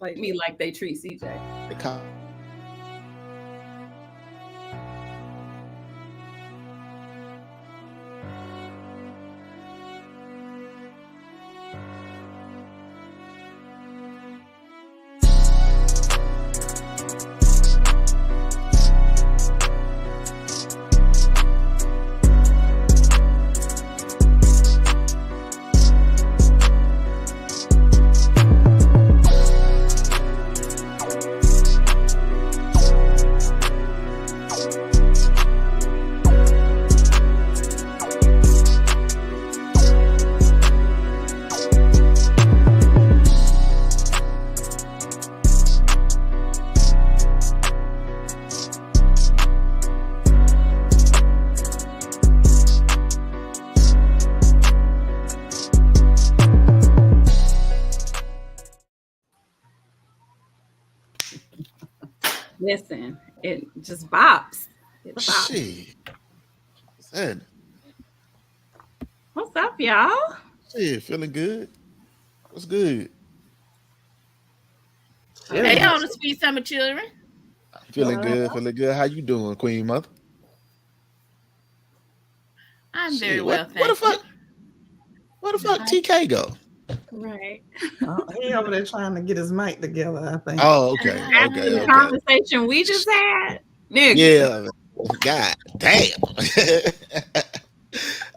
Like me, like they treat CJ. They call Listen, it just bops. It bops. shit. Said, What's up, y'all? shit, feeling good. What's good? Hey, on the Sweet Summer Children. Feeling good, feeling good. How you doing, Queen Mother? I'm very Shit, well, Where the thank fuck? Where the fuck TK go? Right. He over there trying to get his mic together, I think. Oh, okay. After the Okay. conversation we just had, nigga. Yeah. God damn.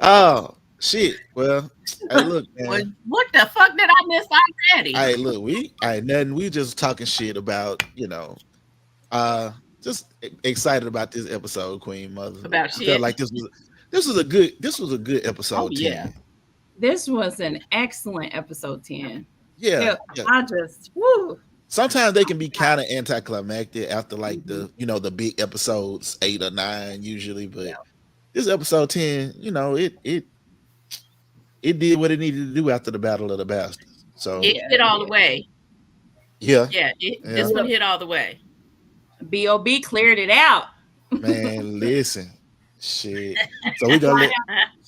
Oh, shit. Well, hey, look, Well, man. what the fuck did I miss already? Hey, look, nothing. We just talking shit about, just excited about this episode, Queen Mother. About I shit. felt like this was a good episode. Oh, yeah. 10. This was an excellent episode 10. Yeah. I just, woo. Sometimes they can be kind of anticlimactic after like the big episodes 8 or 9 usually, but this episode 10, it did what it needed to do after the Battle of the Bastards. So It hit all the way. yeah, This one hit all the way. B.O.B. cleared it out. man, listen, shit. So we gonna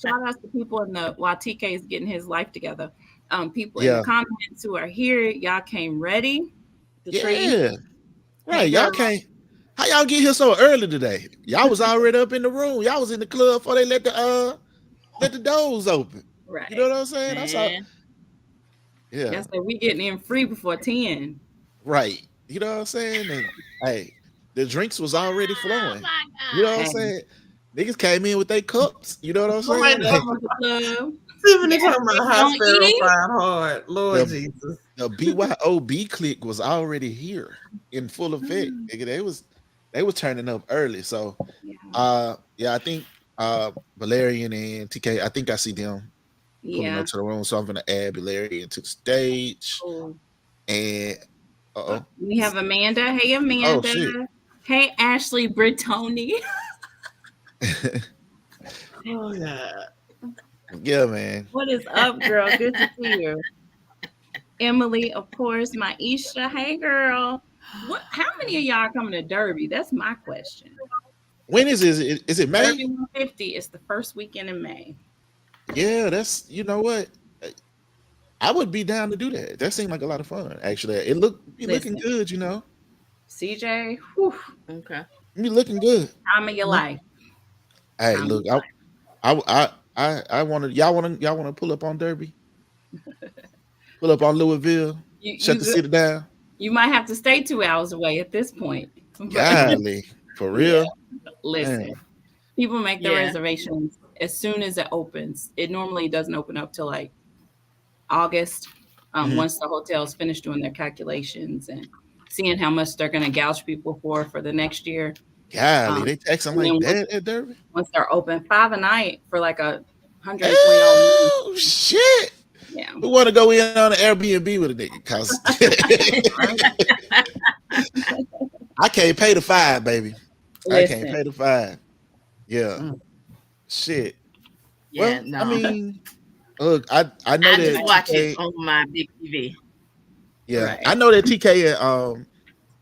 Shout out to people while TK is getting his life together. People in the comments who are here, y'all came ready. Right. Y'all can't. How y'all get here so early today? Y'all was already up in the room. Y'all was in the club before they let the doors open. Right. You know what I'm saying? That's all. Yeah. That's like we getting in free before 10. Right. You know what I'm saying? And hey, the drinks was already flowing. Oh my God. You know what I'm saying? Niggas came in with their cups. You know what I'm saying? Tiffany talking about hospital fried hard. Lord Jesus. The BYOB clique was already here in full effect. They was turning up early. So I think Valerian and TK, I think I see them pulling up to the room. So I'm gonna add Valerian to the stage. Cool. And we have Amanda. Hey Amanda. Oh, hey Ashley Brittoni. Oh yeah. Yeah, man. What is up, girl? Good to see you. Emily, of course, Maisha. Hey, girl. How many of y'all are coming to Derby? That's my question. When is it? Is it May? Derby 150 is the first weekend in May. Yeah, that's, you know what? I would be down to do that. That seemed like a lot of fun, actually. It looking good, CJ, whew. Okay. You looking good. Time of your life. Hey, look, I want to. Y'all want to pull up on Derby? Pull up on Louisville. Shut the city down. You might have to stay 2 hours away at this point. Golly, for real. Yeah. Listen, people make their reservations as soon as it opens. It normally doesn't open up till like August. Once the hotels finish doing their calculations and seeing how much they're going to gouge people for the next year. Golly, they taxing like that at Derby? Once they're open, $5 a night for like $120. Oh, shit. Yeah. We want to go in on an Airbnb with a nigga because I can't pay the $5, baby. Listen. I can't pay the $5. Yeah. Shit. Yeah, well, no. I mean, look, I know I that just watch TK, it on my big TV. Yeah, Right. I know that TK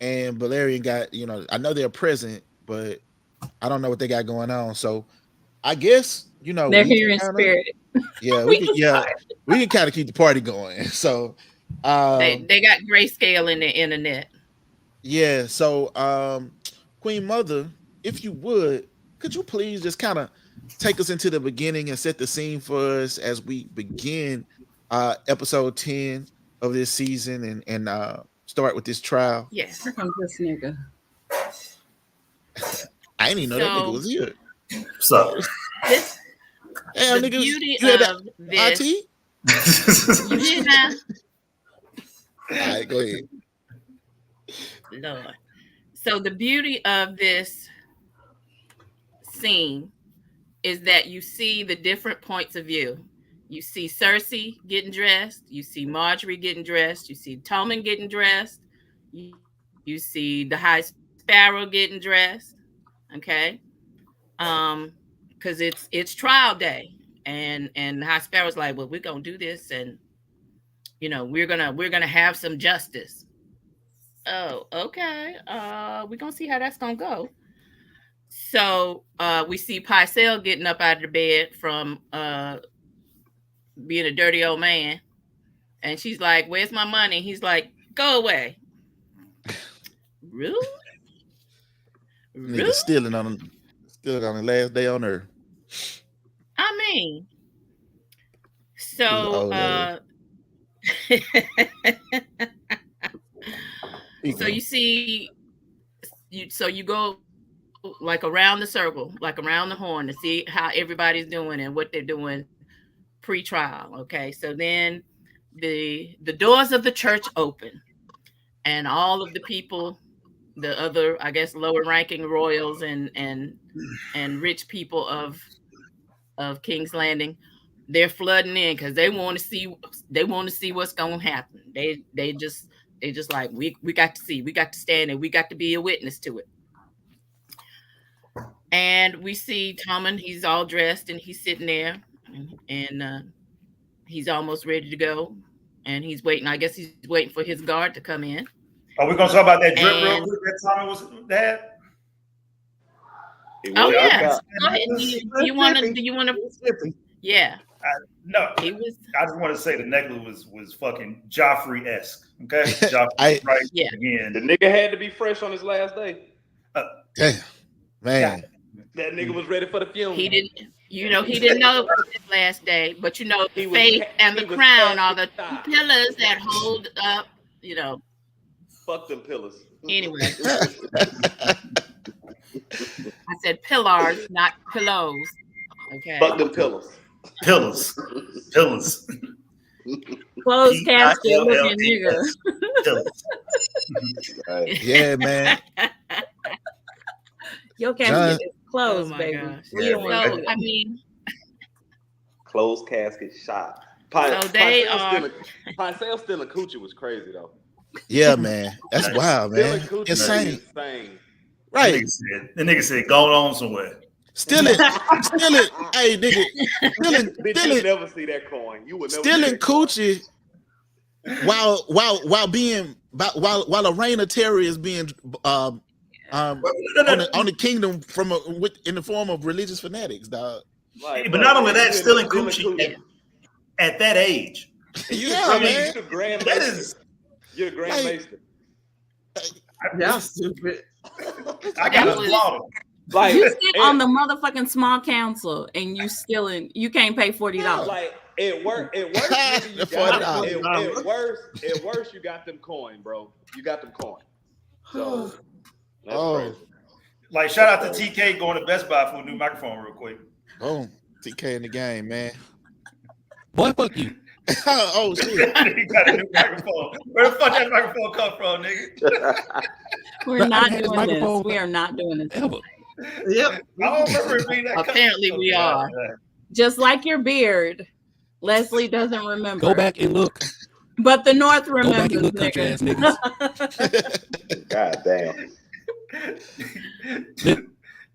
and Valerian got, I know they're present, but I don't know what they got going on. So I guess, they're here in spirit. Yeah, we can kind of keep the party going. So They got grayscale in the internet. Yeah. So, Queen Mother, if you would, could you please just kind of take us into the beginning and set the scene for us as we begin episode 10 of this season and start with this trial? Yes. Here comes this nigga. I didn't even know that nigga was here. So Damn, the nigga, beauty you had of this. IT? You hear that? All right, go ahead. Lord. So the beauty of this scene is that you see the different points of view. You see Cersei getting dressed. You see Margaery getting dressed. You see Tommen getting dressed. You see the High Sparrow getting dressed. Okay, because it's trial day, and the High Sparrow's like, well, we're gonna do this, and we're gonna have some justice. Oh, okay. We're gonna see how that's gonna go. So we see Pycelle getting up out of the bed from being a dirty old man, and she's like, "Where's my money?" He's like, "Go away." Really? Nigga stealing on the last day on earth. I mean, so so you see, you go like around the circle, like around the horn, to see how everybody's doing and what they're doing pre-trial. Okay, so then the doors of the church open, and all of the people, the other, I guess, lower ranking royals and rich people of King's Landing, they're flooding in because they want to see what's going to happen. They just like, we got to see, we got to stand and we got to be a witness to it. And we see Tommen, he's all dressed and he's sitting there and he's almost ready to go, and he's waiting. I guess he's waiting for his guard to come in. Are we gonna talk about that drip real quick that Tommen was that? Oh yeah. Go ahead. Do you want to? Yeah. No. He was. I just want to say the necklace was fucking Joffrey-esque. Okay. Joffrey, right? Yeah. Again. The nigga had to be fresh on his last day. Damn, man. That nigga was ready for the funeral. He didn't. He didn't know it was his last day, but the faith and the crown are the pillars that hold up. Fuck them pillars. Anyway. I said pillars, not pillows. Okay. Fuck them pillars. Pillars. Closed casket looking nigga. Yeah, man. Your casket is closed, Oh baby. gosh. We don't want to do I that. mean, Closed casket shot. So they Pycelle stealing coochie was crazy though. Yeah, man. That's wild, man. Stealing coochie Insane. is insane. Right. The nigga said, going on somewhere. Stealing. Hey, nigga. Bitch, you never see that coin. You would never Stealing coochie while Lorraine Terry is being on the kingdom in the form of religious fanatics, dog. Like, but not only that, stealing coochie at that age. Yeah, man. You're the Grand That Maester. is. You're the Grand Maester. Y'all stupid. I got to applaud him. Like, You sit on the motherfucking small council and you can't pay $40. Like it worked. It worked. It worse. You got them coin, bro. You got them coin. So that's crazy. Like, shout out to TK going to Best Buy for a new microphone real quick. Boom. TK in the game, man. Boy, fuck you. Oh shit. He got a new microphone. Where the fuck that microphone come from, nigga? We're not doing this. We are not doing this. Ever. Yep. I don't remember it being that. Apparently we are. Just like your beard, Leslie doesn't remember. Go back and look. But the North Go back and remembers, look, country ass niggas. God damn.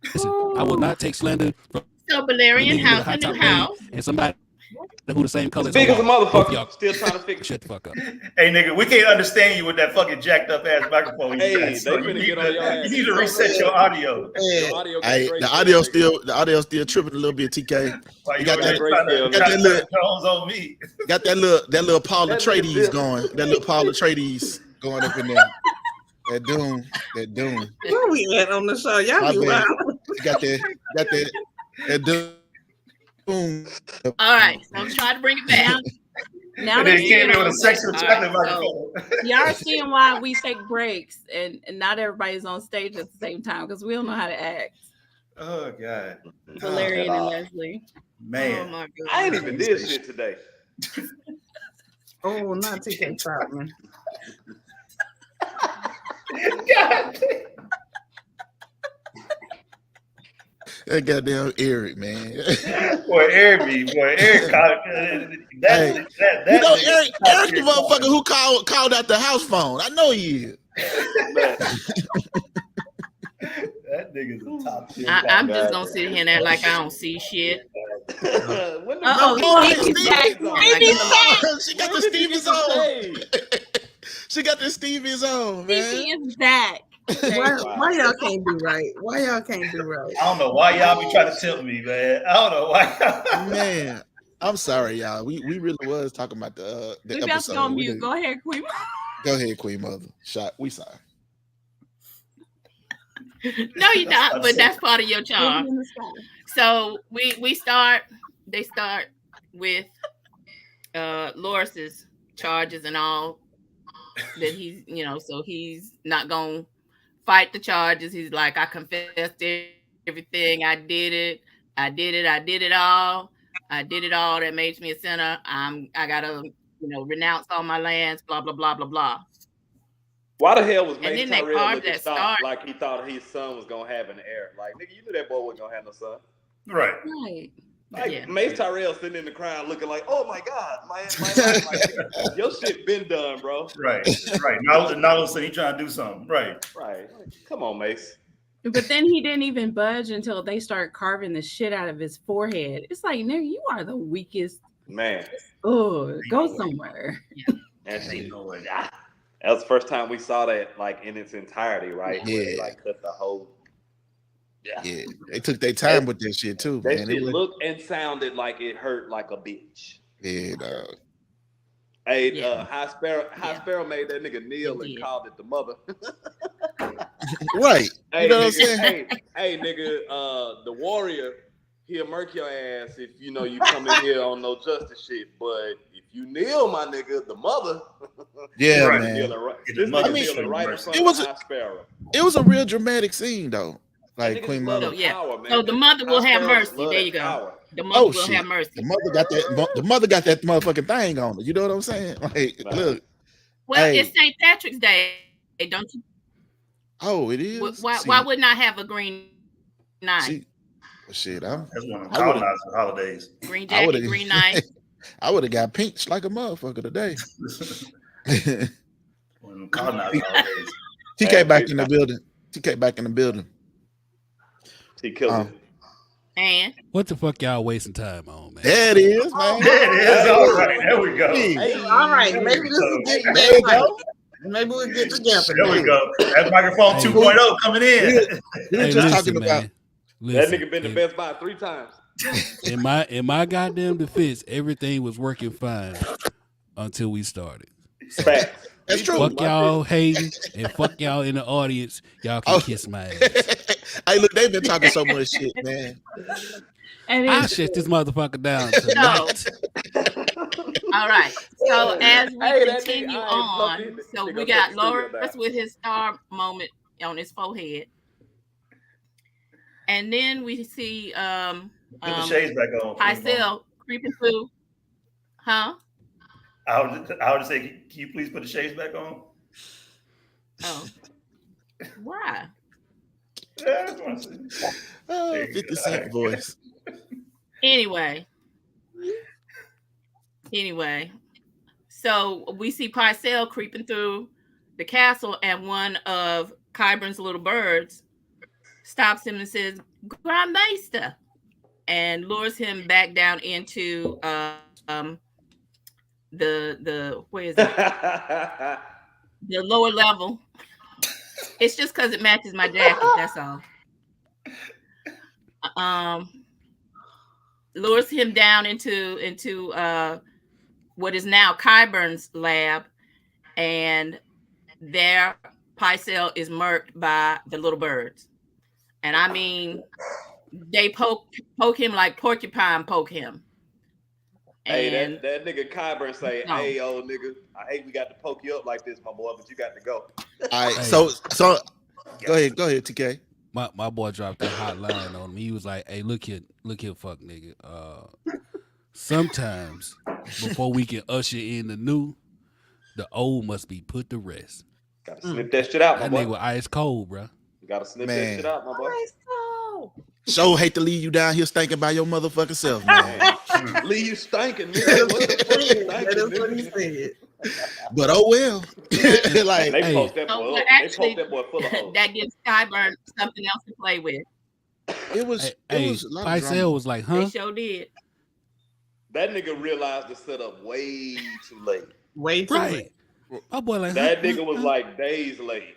Listen, I will not take slander from So Balerion a house, high a new top house. lady and somebody Who the same color? Big as a Both motherfucker. y'all Still trying to fix shut the fuck up. Hey, nigga, we can't understand you with that fucking jacked up ass microphone. Hey, You got. they So finna get on your ass. you need to reset your audio. Your audio got Hey, great the scale, audio still tripping a little bit. TK Why You got that over there great trying to scale, cut Jones on me? got that little Paul That nigga Atreides dip. going. That little Paul Atreides going up in there. That doom. Where we at on the show? Y'all My be bad. wild. Got that doom. All right, so I'm trying to bring it back. Now And they then he came in with a see sexual chocolate All right, microphone. y'all are seeing why we take breaks and not everybody's on stage at the same time because we don't know how to act. Oh God, Valerian and Leslie. Oh man. my god. I ain't even did shit today. Oh, not TK Troutman. God. That goddamn Eric, man. Boy, Eric. Hey, Eric's the motherfucker who called out the house phone. I know he is. That nigga's a top tier. I'm just gonna sit here and act like I don't see shit. When the She got the Stevie's on. She got the Stevie's on, man. Stevie is back. Why y'all can't do right? Why y'all can't do right? I don't know why y'all be trying to tempt me, man. I don't know why. Man, I'm sorry, y'all. We really was talking about the We about to episode. go on mute. Go ahead, Queen. Go ahead, Queen Mother. We sorry. No, you're not, but that's part of your charm. So they start with Loras's charges and all that he's, so he's not gonna fight the charges. He's like, I confessed everything. I did it all. That makes me a sinner. I gotta, renounce all my lands, blah, blah, blah, blah, blah. Why the hell was And Mace then they Tyrell carved looking that stopped star. like he thought his son was gonna have an heir? Like, nigga, you knew that boy wasn't gonna have no son. Right. Like, Yeah. Mace Tyrell sitting in the crowd looking like, oh my God, my life, like, your shit been done, bro. Right. Now all of a sudden he trying to do something. Right. Come on, Mace. But then he didn't even budge until they start carving the shit out of his forehead. It's like, no, you are the weakest. Man. Oh, go somewhere. And that was the first time we saw that, like, in its entirety, right? Yeah. Where they, like, cut the whole. Yeah, they took their time with this shit too, That man. shit looked and sounded like it hurt like a bitch. Yeah, dog. Hey, High Sparrow made that nigga kneel and called it the mother. Right. Hey, You know what I'm nigga, saying? hey, nigga, the warrior, he'll murk your ass if you come in here on no justice shit. But if you kneel, my nigga, the mother. Yeah, Right. man. This nigga kneeling right in front of High Sparrow. It was a real dramatic scene though. Like Niggas Queen love Mother. power, man. So the mother will High have Sparrows mercy. love There you that go. power. The mother will shit. have mercy. The mother got that motherfucking thing on it. You know what I'm saying? Like, look. Well, Hey. it's St. Patrick's Day, don't you? Oh, it is. Why wouldn't I have a green knight? Shit, That's one of the colonizing holidays. Green jacket, green knight. I would have got pinched like a motherfucker today. One of them colonizing holidays. TK back in the building. TK back in the building. He killed it. And what the fuck y'all wasting time on, man? There it is, man. There it is. All right, there we go. Hey, all right, maybe this is getting There you go. Maybe we'll get together. There we go. That microphone 2.0 coming in. We were just talking about. That nigga been to Best Buy 3 times. In my goddamn defense, everything was working fine until we started. Facts. That's true. Fuck y'all hating and fuck y'all in the audience. Y'all can kiss my ass. Hey, look, they've been talking so much shit, man. And I'll shut this motherfucker down tonight. all right. So as we Hey, that continue nigga, on, so we got Loras with his star moment on his forehead. And then we see Put the shades back on. Pycelle creeping through. Huh? I would just say, can you please put the shades back on? Oh. Why? Yeah, I just want to see. 50 Cent voice. Anyway, so we see Pycelle creeping through the castle, and one of Qyburn's little birds stops him and says, "Grandmaster." and lures him back down into the where is it? The lower level. It's just because it matches my jacket. That's all. Lures him down into what is now Qyburn's lab, and there Pycelle is murked by the little birds. And I mean, they poke him like porcupine poke him. Hey, that nigga Qyburn say, "Hey, old nigga, I hate we got to poke you up like this, my boy, but you got to go." All right, so go ahead, TK. My boy dropped that hot line on me. He was like, "Hey, look here, fuck nigga. Sometimes before we can usher in the new, the old must be put to rest." Gotta snip that shit out, my boy. That nigga was ice cold, bro. You gotta snip that shit out, my boy. Ice cold. So hate to leave you down here stinking by your motherfucking self, man. Leave you stinking, nigga. What the fuck you That's what he stinking, said. But oh well. Like They Hey. poke that boy up. Actually, They poke that boy full of hoes. that gives Qyburn something else to play with. it was Hey, it was a lot of drama. Pycelle was like, They huh? sure did. That nigga realized the setup way too late. Way too late. Right. My boy like, That huh, nigga was huh? like days late.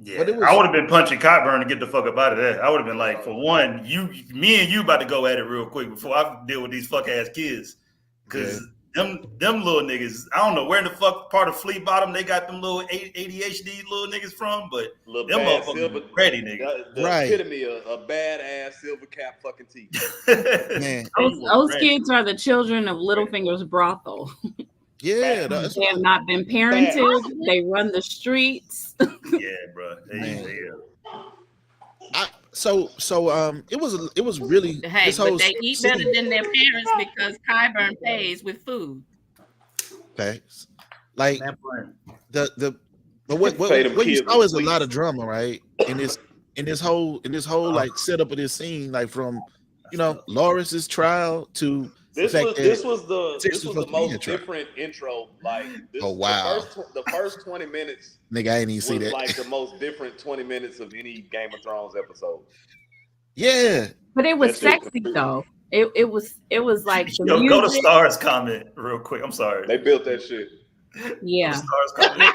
Yeah, But it was- I would have been punching Cockburn to get the fuck up out of that. I would have been like, for one, me and you about to go at it real quick before I deal with these fuck ass kids. Cause them little niggas, I don't know where the fuck part of Fleet Bottom they got them little ADHD little niggas from, but Little them bad motherfuckers silver, ready, nigga. the Right. epitome of a badass silver cap fucking teeth. Man, Those kids are the children of Littlefinger's brothel. yeah, that's They have not been parented. They run the streets. Yeah, bro. so it was really Hey, this but whole they eat city- better than their parents because Qyburn pays with food. Facts. Like That part. but what Pay them you kids saw is a with lot of drama, right? In this whole like setup of this scene, like from Loras' trial to This the was fact the supposed to be most intro. different intro. Like this, Oh, wow. the first 20 minutes nigga, I ain't even was see that. like the most different 20 minutes of any Game of Thrones episode. Yeah, But it was That's it. sexy though. It was like the Yo, go to music. Stars comment real quick. I'm sorry. They built that shit. Yeah. Stars comment.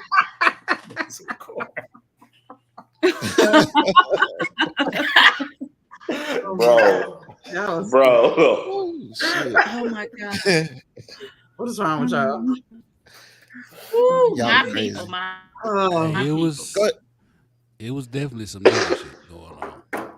So cool. Bro, That was- bro. oh, shit. Oh my god. What is wrong with y'all? Woo, Y'all my crazy. people, my Oh, my It people. was Go- it was definitely some nigga shit going on.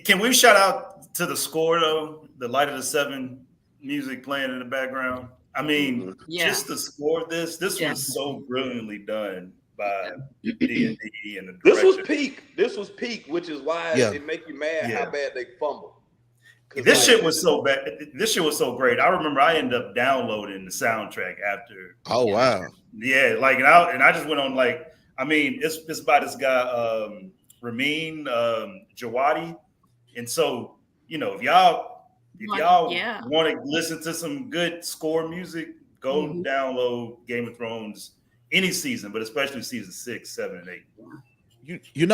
Can we shout out to the score though? The Light of the Seven music playing in the background. I mean, Yeah. just the score of this Yeah. was so brilliantly done by D&D and the This was direction. peak. This was peak, which is why Yeah. it make you mad Yeah. how bad they fumbled. 'Cause This like, shit was so bad. This shit was so great. I remember I ended up downloading the soundtrack after. Oh wow. Yeah, like and I just went on like I mean it's by this guy Ramin Djawadi, and so if y'all Yeah. want to listen to some good score music, go Mhm. download Game of Thrones any season, but especially season 6, 7, and 8.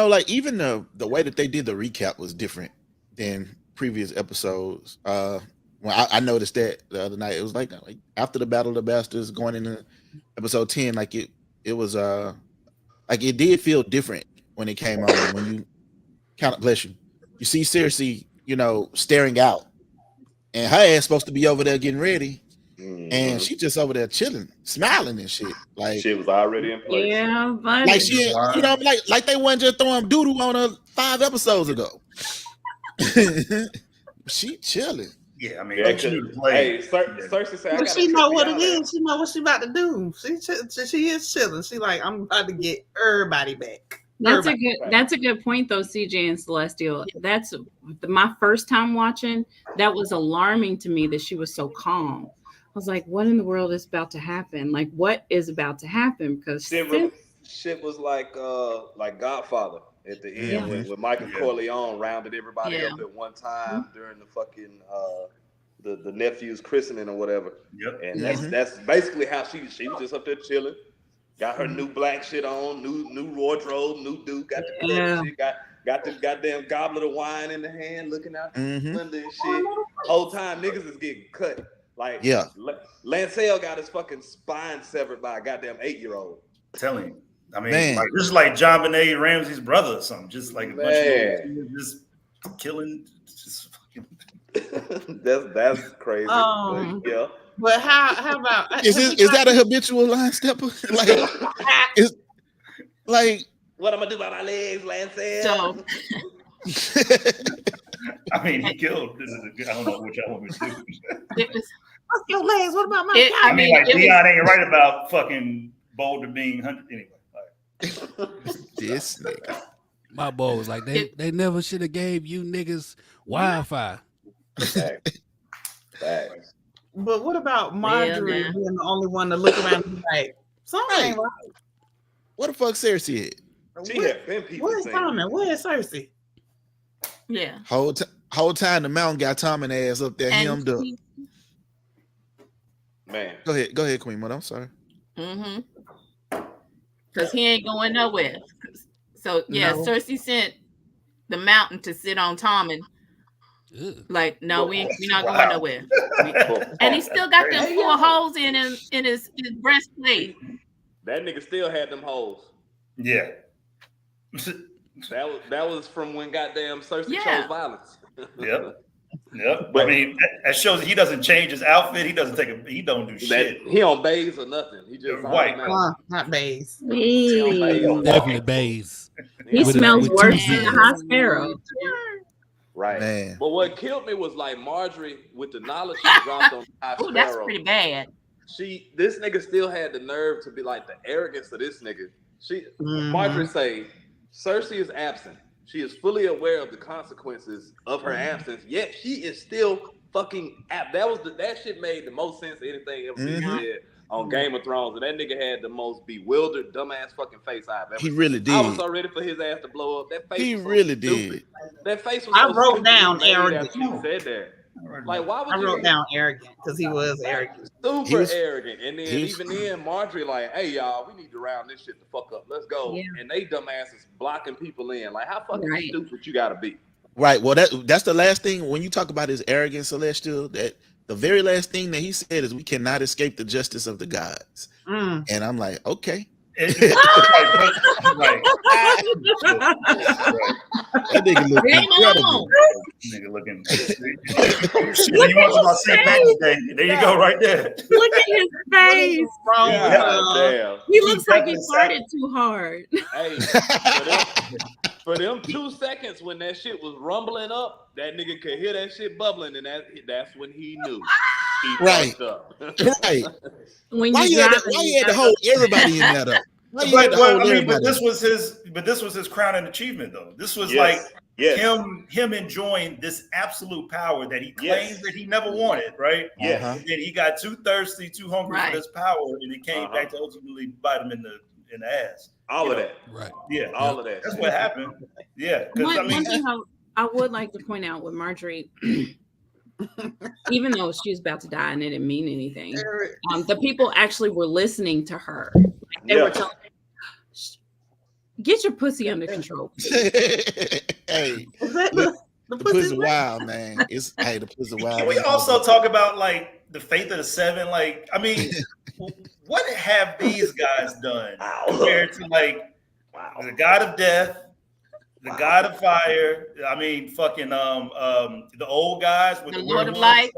Like even the way that they did the recap was different than previous episodes. When I noticed that the other night, it was like after the Battle of the Bastards going into episode 10, like it was like it did feel different when it came on. When you bless you see Cersei, staring out, and her ass supposed to be over there getting ready, and she just over there chilling, smiling and shit. Like shit was already in place. Yeah, but like she, like they wasn't just throwing doodle on her 5 episodes ago. She chilling. Yeah, I mean, Yeah, she knew to play. Hey, Cersei said, I but got she know what it is. She know what she about to do. She is chilling. She like, I'm about to get everybody back. That's Everybody. that's a good point though, CJ and Celestial. That's my first time watching. That was alarming to me that she was so calm. I was like, what in the world is about to happen? Like, what is about to happen? Because shit was like Godfather at the end when Michael Corleone rounded everybody up at one time during the fucking the nephew's christening or whatever. Yep. And that's basically how she was just up there chilling. Got her new black shit on, new wardrobe, new dude, got the club shit, got the goddamn goblet of wine in the hand, looking out the window and shit. Whole time niggas is getting cut. Like, Lancel got his fucking spine severed by a goddamn 8-year-old. Telling you. I mean, like, this is like John Benet Ramsey's brother or something. Just like a bunch of just killing. Just fucking. that's crazy. But, yeah. But how about is that a habitual line stepper? Like what I'm gonna do about my legs, Lancel? I mean, he killed. I don't know which I want to do. What's your legs? What about my? I mean, like Leon ain't right about fucking Boulder being 100 anyway. This nigga. My boy was like, they never should have gave you niggas wildfire. Facts. But what about Margaery being the only one to look around and be like, something ain't right? What the fuck Cersei at? She had been people. Where's Tommen? Where's Cersei? Yeah. Whole time the mountain got Tommen ass up there hemmed up. Man. Go ahead, Queen Mother. I'm sorry. Mm-hmm. Because he ain't going nowhere. So Cersei sent the mountain to sit on Tommen. Like, no, we're not going nowhere. And he still got them 4 holes in his breastplate. That nigga still had them holes. Yeah. that was from when goddamn Cersei chose violence. Yep. But I mean, that shows he doesn't change his outfit. He don't do shit. He don't bathe or nothing. He just white. Not bathe. Definitely bathes. He smells worse than the hot sparrow. Right. Man. But what killed me was like Margaery with the knowledge she dropped on High Sparrow. That's pretty bad. This nigga still had the nerve to be like the arrogance of this nigga. Margaery say, Cersei is absent. She is fully aware of the consequences of her absence, yet she is still fucking that shit made the most sense of anything ever been said on Game of Thrones. And that nigga had the most bewildered, dumbass fucking face I've ever seen. He really did. I was so ready for his ass to blow up. That face He was so really stupid. did. That face was I so wrote stupid down he arrogant. She said that. Like, why would I wrote down arrogant because he was arrogant. Super arrogant. And then even then, Margaery like, hey y'all, we need to round this shit the fuck up. Let's go. Yeah. And they dumbasses blocking people in. Like, how fucking stupid you gotta be? Right. Well, that's the last thing when you talk about his arrogance, Celestial. That the very last thing that he said is, "We cannot escape the justice of the gods." And I'm like, okay. Right. That nigga look incredible. Nigga looking. You want to about St. Patrick's Day? There you go, right there. Look at his face. Damn. He looks like he farted too hard. Hey, for them 2 seconds when that shit was rumbling up, that nigga could hear that shit bubbling, and that's when he knew. He fucked up. Right. Why you had to hold everybody in that up? But this was his crowning achievement, though. This was him enjoying this absolute power that he claims that he never wanted, right? Yeah. And then he got too thirsty, too hungry for this power, and it came back to ultimately bite him in the ass. All of that. Right. Yeah. All of that. That's what happened. Yeah. One thing I would like to point out with Margaery, even though she was about to die and it didn't mean anything, the people actually were listening to her. Like they were telling her, get your pussy under control. Hey, the pussy wild, man. The pussy wild. Can we also talk about like the Faith of the Seven? Like, I mean, what have these guys done compared to like the God of Death, the God of Fire? I mean, fucking the old guys with the Lord of Light,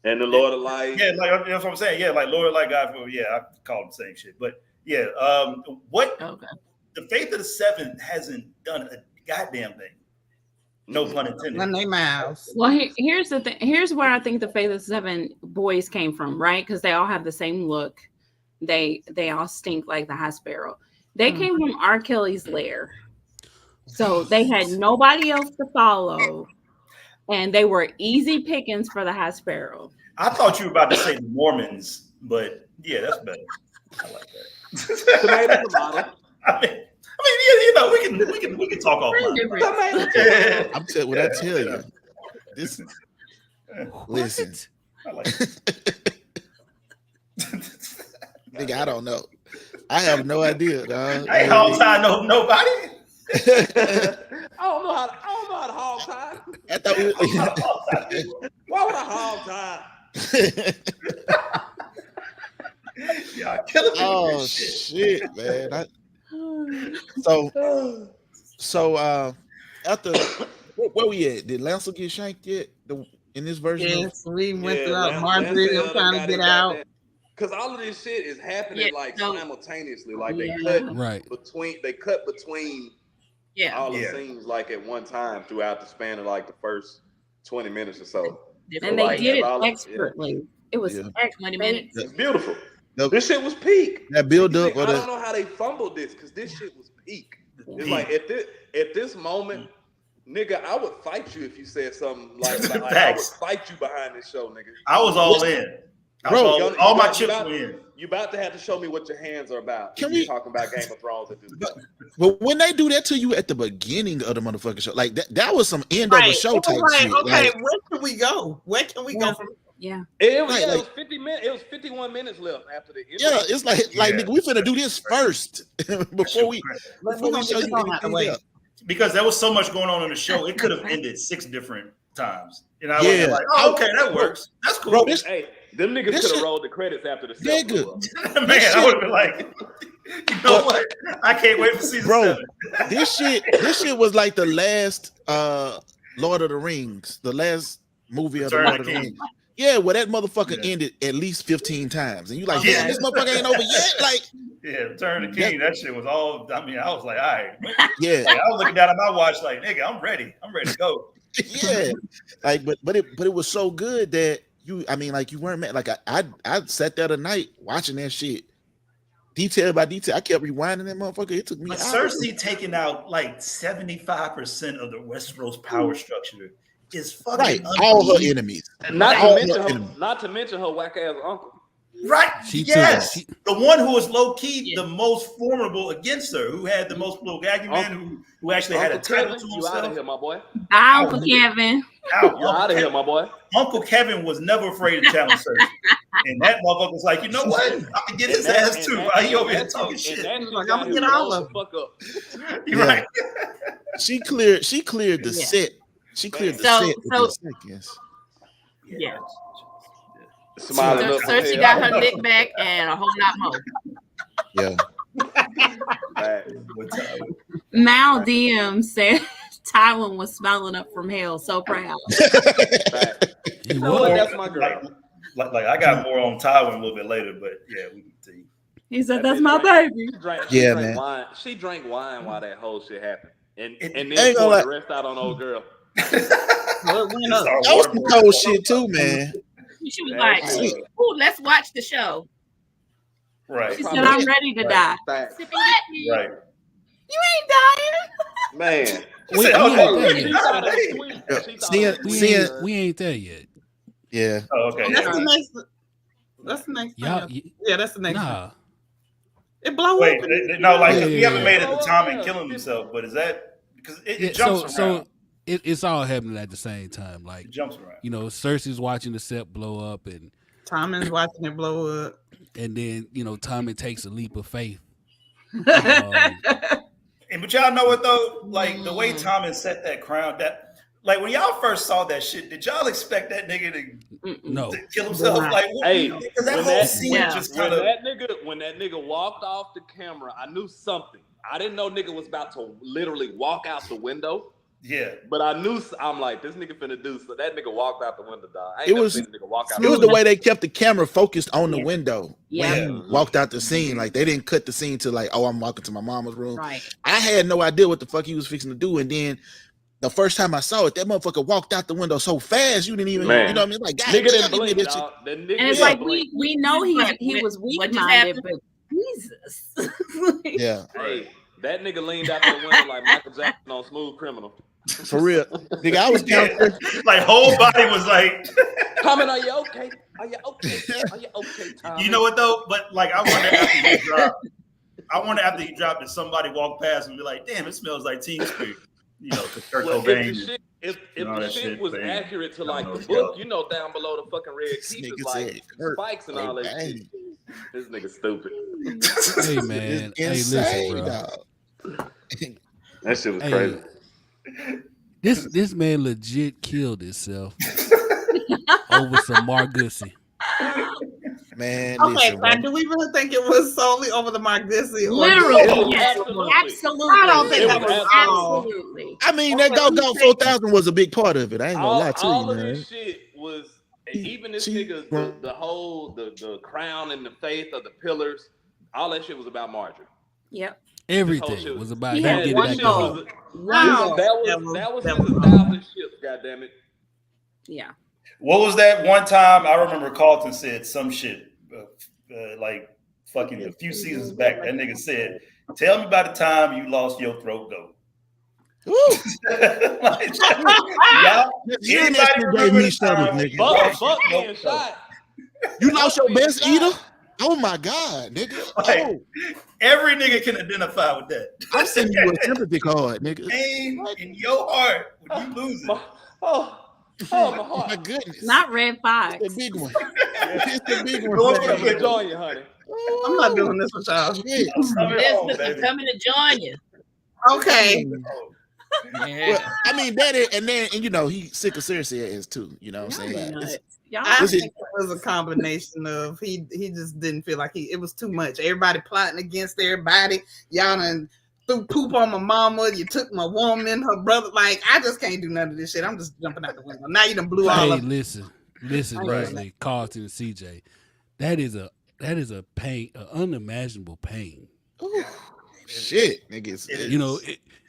and the Lord of Light. Yeah, like that's what I'm saying. Yeah, like Lord of Light God. I call them the same shit, but yeah. The Faith of the Seven hasn't done a goddamn thing. No pun intended. Run their mouths. Well, here's the thing. Here's where I think the Faith of the Seven boys came from, right? Because they all have the same look. They all stink like the High Sparrow. They came from R. Kelly's lair. So they had nobody else to follow. And they were easy pickings for the High Sparrow. I thought you were about to say the Mormons, but yeah, that's better. I like that. Tomato. I mean, we can talk off. I'm telling what I tell you. This listen. I like it. Nigga, I don't know. I have no idea, dog. I ain't hog tie nobody. I don't know how to hog tie. I thought Why would I hog tie? Y'all killing me. Oh shit, man. So after where we at? Did Lancer get shanked yet? In this version? Yes, we went Yeah, throughout Lance Margaery. I'm Taylor trying got to get his out. goddamn- Cause all of this shit is happening like simultaneously. Like they Right. cut between all the Yeah. scenes like at one time throughout the span of like the first 20 minutes or so. And they did it expertly. It was 20 minutes. It's beautiful. Nope. This shit was peak. That build up. I don't know how they fumbled this because this shit was peak. It's like at this moment, nigga, I would fight you if you said something like I would fight you behind this show, nigga. I was all in. Bro, all my chips were in. You about to have to show me what your hands are about. Can we talking about Game of Thrones at this point? But when they do that to you at the beginning of the motherfucking show, like that was some end of the show type shit. Okay, where can we go? Where can we go from? Yeah. It was 50 minutes. It was 51 minutes left after the end. Yeah, it's like nigga, we finna do this first before we show you anything else. Because there was so much going on in the show, it could have ended 6 different times. And I was like, oh, okay, that works. That's cool. Bro, them niggas could have rolled the credits after the nigga. Man, I would have been like, you know what? I can't wait for season 7. This shit was like the last Lord of the Rings, the last movie of the Lord of the Rings. Yeah, well, that motherfucker ended at least 15 times. And you like, damn, this motherfucker ain't over yet. Like, Return of the King, that shit was all, I mean, I was like, all right. Yeah. Like, I was looking down at my watch like, nigga, I'm ready. I'm ready to go. Yeah. Like, but it was so good that you weren't mad. Like I sat there tonight watching that shit detail by detail. I kept rewinding that motherfucker. It took me But hours. Cersei taking out like 75% of the Westeros power structure is fucking right. All her enemies. Not to mention her whack ass uncle. Right. The one who was low key the most formidable against her, who had the most little acumen, who actually had a title to himself. You out of here, my boy. Uncle Kevin. You out of here, my boy. Uncle Kevin was never afraid to challenge Cersei. And that motherfucker was like, you know what? I can get his ass too. He over here talking shit. Like, I'm gonna get all of them. You're right. She cleared the set. She cleared the set within seconds. Yeah. Smiling up. Cersei got her lick back and a whole lot more. Yeah. Mal DM said Tywin was smiling up from hell, so proud. You know what? That's my girl. Like I got more on Tywin a little bit later, but yeah, we can see. He said, "That's my baby." She drank wine while that whole shit happened, and then poured the rest out on old girl. That was some cold shit too, man. She was like, "Ooh, let's watch the show." Right. She said, "I'm ready to die." Right. You ain't dying, man. We ain't there yet. Yeah. Oh, okay. That's the next. Yeah, that's the next. Nah. It blow Wait, up. no, like we haven't made it to Tommen killing himself, but is that because it jumps around? So it's all happening at the same time. Like it jumps around. You know, Cersei's watching the set blow up, and Tommen's watching it blow up, and then Tommen takes a leap of faith. And but y'all know what though? Like the way Tommen set that crown, that like when y'all first saw that shit, did y'all expect that nigga to kill himself? Like, because that whole scene just kind of when that nigga walked off the camera, I knew something. I didn't know nigga was about to literally walk out the window. Yeah, but I'm like, this nigga finna do. So that nigga walked out the window, dog. It was the way they kept the camera focused on the window when he walked out the scene. Like they didn't cut the scene to like, oh, I'm walking to my mama's room. Right. I had no idea what the fuck he was fixing to do, and then the first time I saw it, that motherfucker walked out the window so fast you didn't even, you know what I mean? Like, God, nigga didn't blink, and it's like we know he was weak-minded, but Jesus. Yeah. Hey, that nigga leaned out the window like Michael Jackson on Smooth Criminal. For real, nigga, I was counting. Like whole body was like, Tommen, are you okay? Are you okay? Are you okay, Tommen? You know what though? But like, I wonder after he dropped, that somebody walked past and be like, "Damn, it smells like Teen Spirit." Because Kurt Cobain. If the shit was accurate to like the book, down below the fucking red keep is like spikes and all that shit. This nigga stupid. Hey man, hey listen, bro. That shit was crazy. This man legit killed himself over some Margussy. Man, Okay, listen, now bro. do we really think it was solely over the Margussy? Literally, yes. Absolutely. Absolutely. I don't think It that was was all. absolutely. I mean, that go 4,000 was a big part of it. I ain't gonna lie to you, All of man. this shit was even this She- nigga the whole the crown and the faith of the pillars. All that shit was about Marjorie. Yep. Everything was about He him had getting one back to goal. her. Wow. That was That his was 1,000 ships. Goddamn it! Yeah. What was that one time? I remember Carlton said some shit like fucking a few seasons back. That nigga said, "Tell me about the time you lost your throat, though." Like, y'all, anybody remember the time you lost your Fuck throat, being though? shot. You lost your best shot. eater? Oh my God, nigga. Like, every nigga can identify with that. I'm sending you a sympathy card, nigga. Pain in your heart when you lose it. My heart. My goodness. Not Red Fox. It's the big one. It's the big one. Going man. for the I'm enjoying you, honey. I'm not doing this with y'all. Shit. Elizabeth is coming to join you. Okay. Well, I mean, that is, and you know, he's sick of Cersei ass too. You know what I'm saying? It's- Y'all I This is- think it was a combination of he just didn't feel like it was too much. Everybody plotting against everybody. Y'all done threw poop on my mama. You took my woman, her brother. Like, I just can't do none of this shit. I'm just jumping out the window. Now you done blew all Hey, of listen, Right. Leslie, Carlton, and CJ. That is a pain, an unimaginable pain. Ooh, shit, niggas. You know,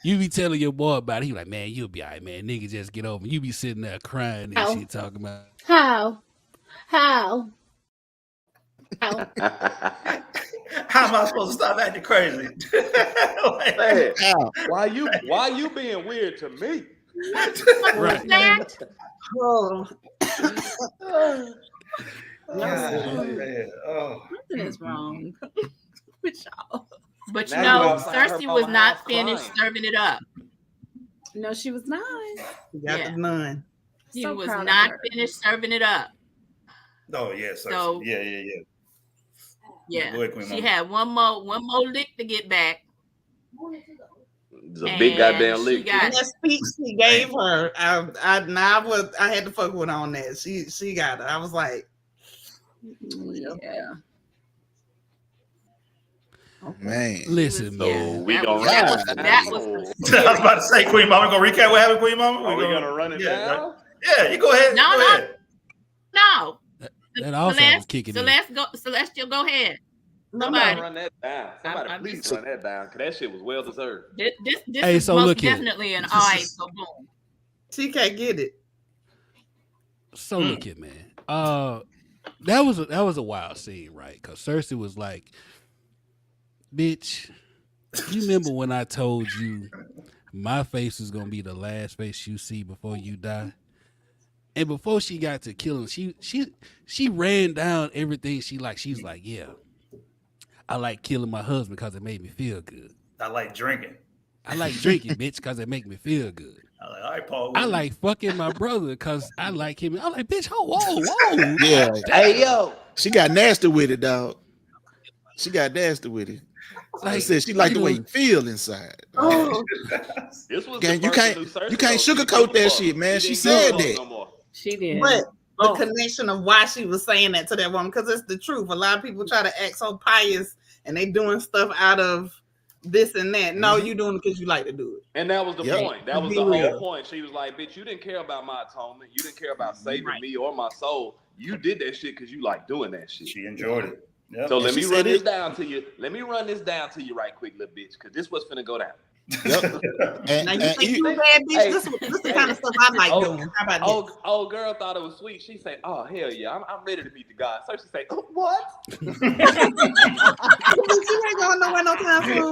you be telling your boy about it. He like, man, you'll be all right, man. Nigga, just get over. You be sitting there crying and shit, talking about. How? How am I supposed to stop acting crazy? Like, Man, Ow. why you being weird to me? Right. that? Oh. man. Oh. Something is wrong with y'all. But you Now know, you outside her Cersei was mama not house finished crying. serving it up. No, she was not. You got Yeah. the nun. She So was proud of not her. finished serving it up. Oh yeah, Cersei. So- yeah. Yeah, Go ahead, Queen she Mama. had one more lick to get back. It's a big And goddamn she lick. got- And that speech she gave her, I had to fuck with her on that. She got it. I was like, Yeah. Man. Listen, Yeah, man. We that gonna was- run that it that down. was I was about to say, Queen Mama, gonna recap what happened, Queen Mama. Are we gonna run it yeah, down? Yeah, you go ahead. No, go no. ahead. No. That also was kicking in. Celestial, go ahead. Somebody Nobody. run that down. Somebody I'm please just- run that down, because that shit was well deserved. This Hey, is so most look here. definitely an eye. So boom. she can't get it. So look here, man. That was a wild scene, right? Because Cersei was like, "Bitch, you remember when I told you my face is gonna be the last face you see before you die?" And before she got to killing, she ran down everything she liked. She's like, "Yeah, I like killing my husband because it made me feel good. I like drinking. I like drinking, bitch, because it make me feel good. I like, all right, Paul. I like fucking my brother because I like him. I'm like, bitch, whoa. Yeah. Hey, yo. She got nasty with it, dog. She got nasty with it. Like I said, she liked the way you feel inside. Oh, This was Gang, the you first can't- new Cersei, you can't though. She sugarcoat didn't that give a shit, fuck. man. She didn't said give a fuck that. no more. She did. but the connection of why she was saying that to that woman, because it's the truth. A lot of people try to act so pious and they doing stuff out of this and that. No, you doing it because you like to do it. And that was the Yep. point. That was Be the real. whole point. She was like, bitch, you didn't care about my atonement. You didn't care about saving me or my soul. You did that shit because you like doing that shit. She enjoyed it. Yep. So And let she me said run this it- down to you. Let me run this down to you right quick, little bitch, because this what's finna go down. Yep. And, Now you and think you- you bad bitch? Hey, This the kind of stuff I like oh, doing. How about this? Old girl thought it was sweet. She said, "Oh hell yeah, I'm ready to meet the God." So she said, "What?" You ain't going nowhere no time soon.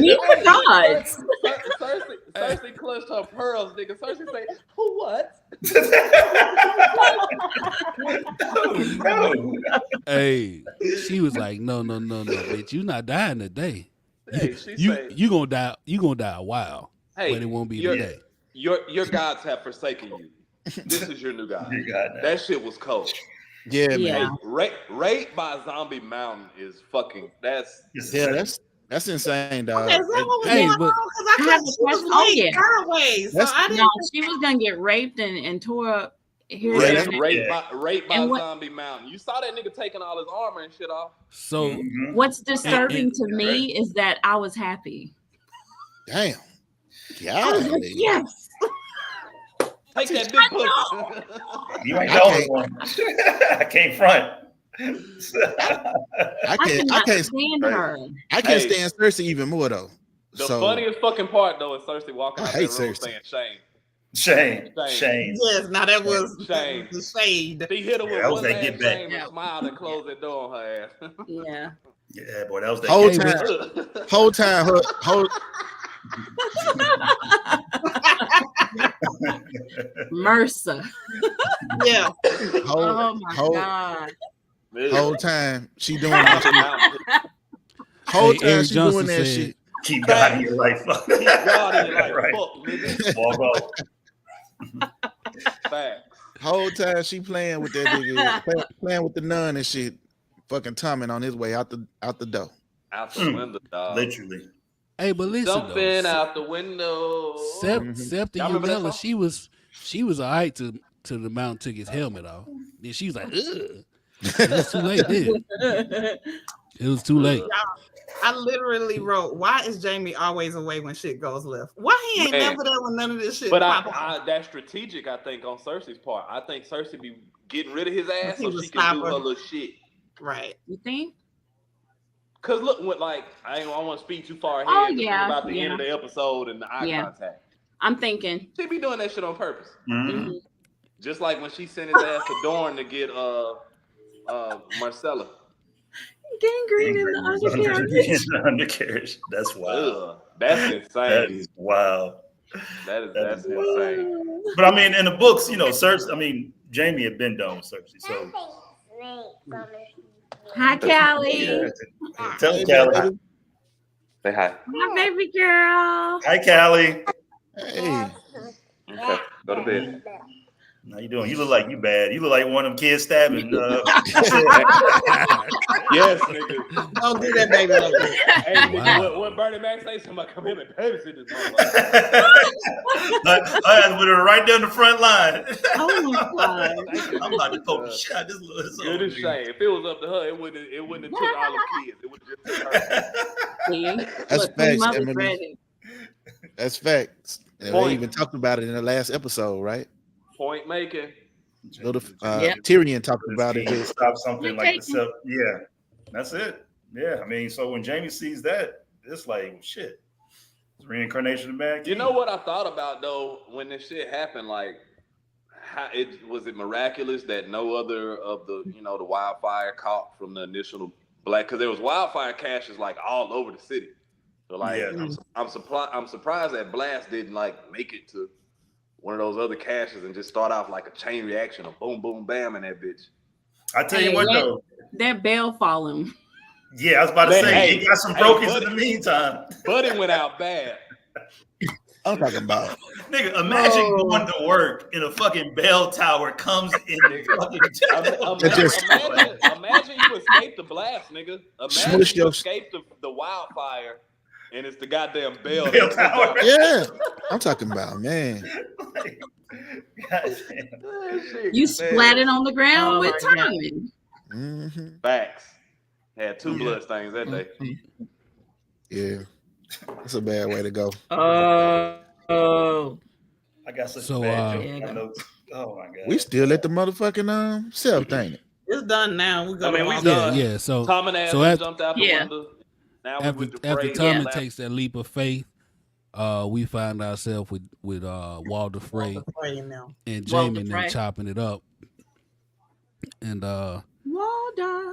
Meet the gods. Cersei clutched her pearls, nigga. Cersei said, "What?" No. Hey, she was like, no, bitch, you not dying today. Hey, she You said, gonna die. You gonna die a while, "Hey, but it won't be your- today." Your gods have forsaken you. This is your new god. You got that. That shit was cold. yeah, Yeah. man. Rape by Zombie Mountain is fucking. That's Yeah, that's insane, dog. Okay, is that what was Hey, going but- on? Because I I have thought a she was question. Oh, laid yeah. sideways. So That's- I didn't. No, she was gonna get raped and tore up Raped by And what- Zombie Mountain. You saw that nigga taking all his armor and shit off. So What's disturbing to me is that I was happy. Damn. I was like, Yeah. yes. Take that big pussy. You ain't the only one. I can't front. I can't stand her. I can't stand Cersei even more though. The So funniest fucking part though is Cersei walking I out hate that room Cersei. saying shame. Shame. Yes, now that was Shame. the shade. He hit her with that was one that last get back. shame and smiled and closed that door on her ass. Yeah. Yeah, boy, that was that whole get time, whole time, whole Mercer. Yeah. Oh my God. whole time she doing that shit. Whole Hey, time Eric she Johnson doing that said- shit. Keep God in your life. Keep God in your life. Right. Fuck, nigga. Walk off. Facts. Whole time she playing with that nigga, playing with the nun and shit. Fucking Tommen on his way out the door. Out the window, dog. Literally. Hey, but listen Jumping though, out the window. Septa Y'all remember that Unella, song? she was alright to the mountain, took his helmet off. Then she was like, ugh. It was too late then. It was too late. I literally wrote, why is Jaime always away when shit goes left? Why he ain't Man. never there when none of this shit But pop up? that's strategic, I think, on Cersei's part. I think Cersei be getting rid of his ass He so was she can do her stopper. little shit. Right. You think? Cause look, what I want to speak too far ahead. Oh, but think yeah, about the yeah. end of the episode and the eye Yeah. contact. I'm thinking. She be doing that shit on purpose. Mhm. Mhm. Just like when she sent his ass to Dorne to get Marcella. Gangrene in the undercarriage. Undercarriage. That's wild. Ugh, that's insane. That is wild. That's is wild. insane. But I mean, in the books, Cersei. I mean, Jaime had been done with Cersei. So Hi, Callie. yeah. Tell Callie. Say hi. My baby girl. Hi, Callie. Hey, Okay, go to bed. How you doing? You look like you bad. You look like one of them kids stabbing. Yes, nigga. Don't do that, baby. Like that. Hey, nigga, what Bernie Mac say? Somebody come here and babysit this motherfucker. I had to put her right down the front line. Oh my God. I'm about to poke the shit out this little. Good as shame. If it was up to her, it wouldn't have took all the kids. It would have just took her. See? That's Look, facts, mother's Emily. ready. that's facts. And Point. they even talked about it in the last episode, right? Point making. Little Yep. Tyrion talked about it. Stop something You're like taking- the yeah, that's it. Yeah, I mean, so when Jaime sees that, it's like shit. It's reincarnation of bad. You know what I thought about though when this shit happened? Like, how was it miraculous that no other of the the wildfire caught from the initial black? Because there was wildfire caches like all over the city. So like, Yeah. I'm surprised that blast didn't like make it to one of those other caches and just start off like a chain reaction of boom, boom, bam in that bitch. I tell you what though. That bell falling. Yeah, I was about to Man, say hey, he got some hey, brokies buddy. in the meantime. But it went out bad. I'm talking about. Nigga, imagine going to work in a fucking bell tower comes in the fucking Imagine you escaped the blast, nigga. Imagine Smush you your- escaped the wildfire, and it's the goddamn bell. Bell tower. Yeah, I'm talking about, man. God damn. You splatted on the ground Oh with my God. Tommen. Mm-hmm. Facts. Had 2 blood stains that day. Yeah, that's a bad way to go. Oh. I got such So, a bad yeah. joke. I know. Oh my god. We still at the motherfucking self, ain't it? It's done now. We go. I mean, we to done. Yeah. So Tom and So Adam jumped out the Yeah. window. Now we after with the after Frey. Tommen takes that leap of faith, we find ourselves with Walder Frey Praying now. and Walder Jaime and them Frey. chopping it up. And Walder.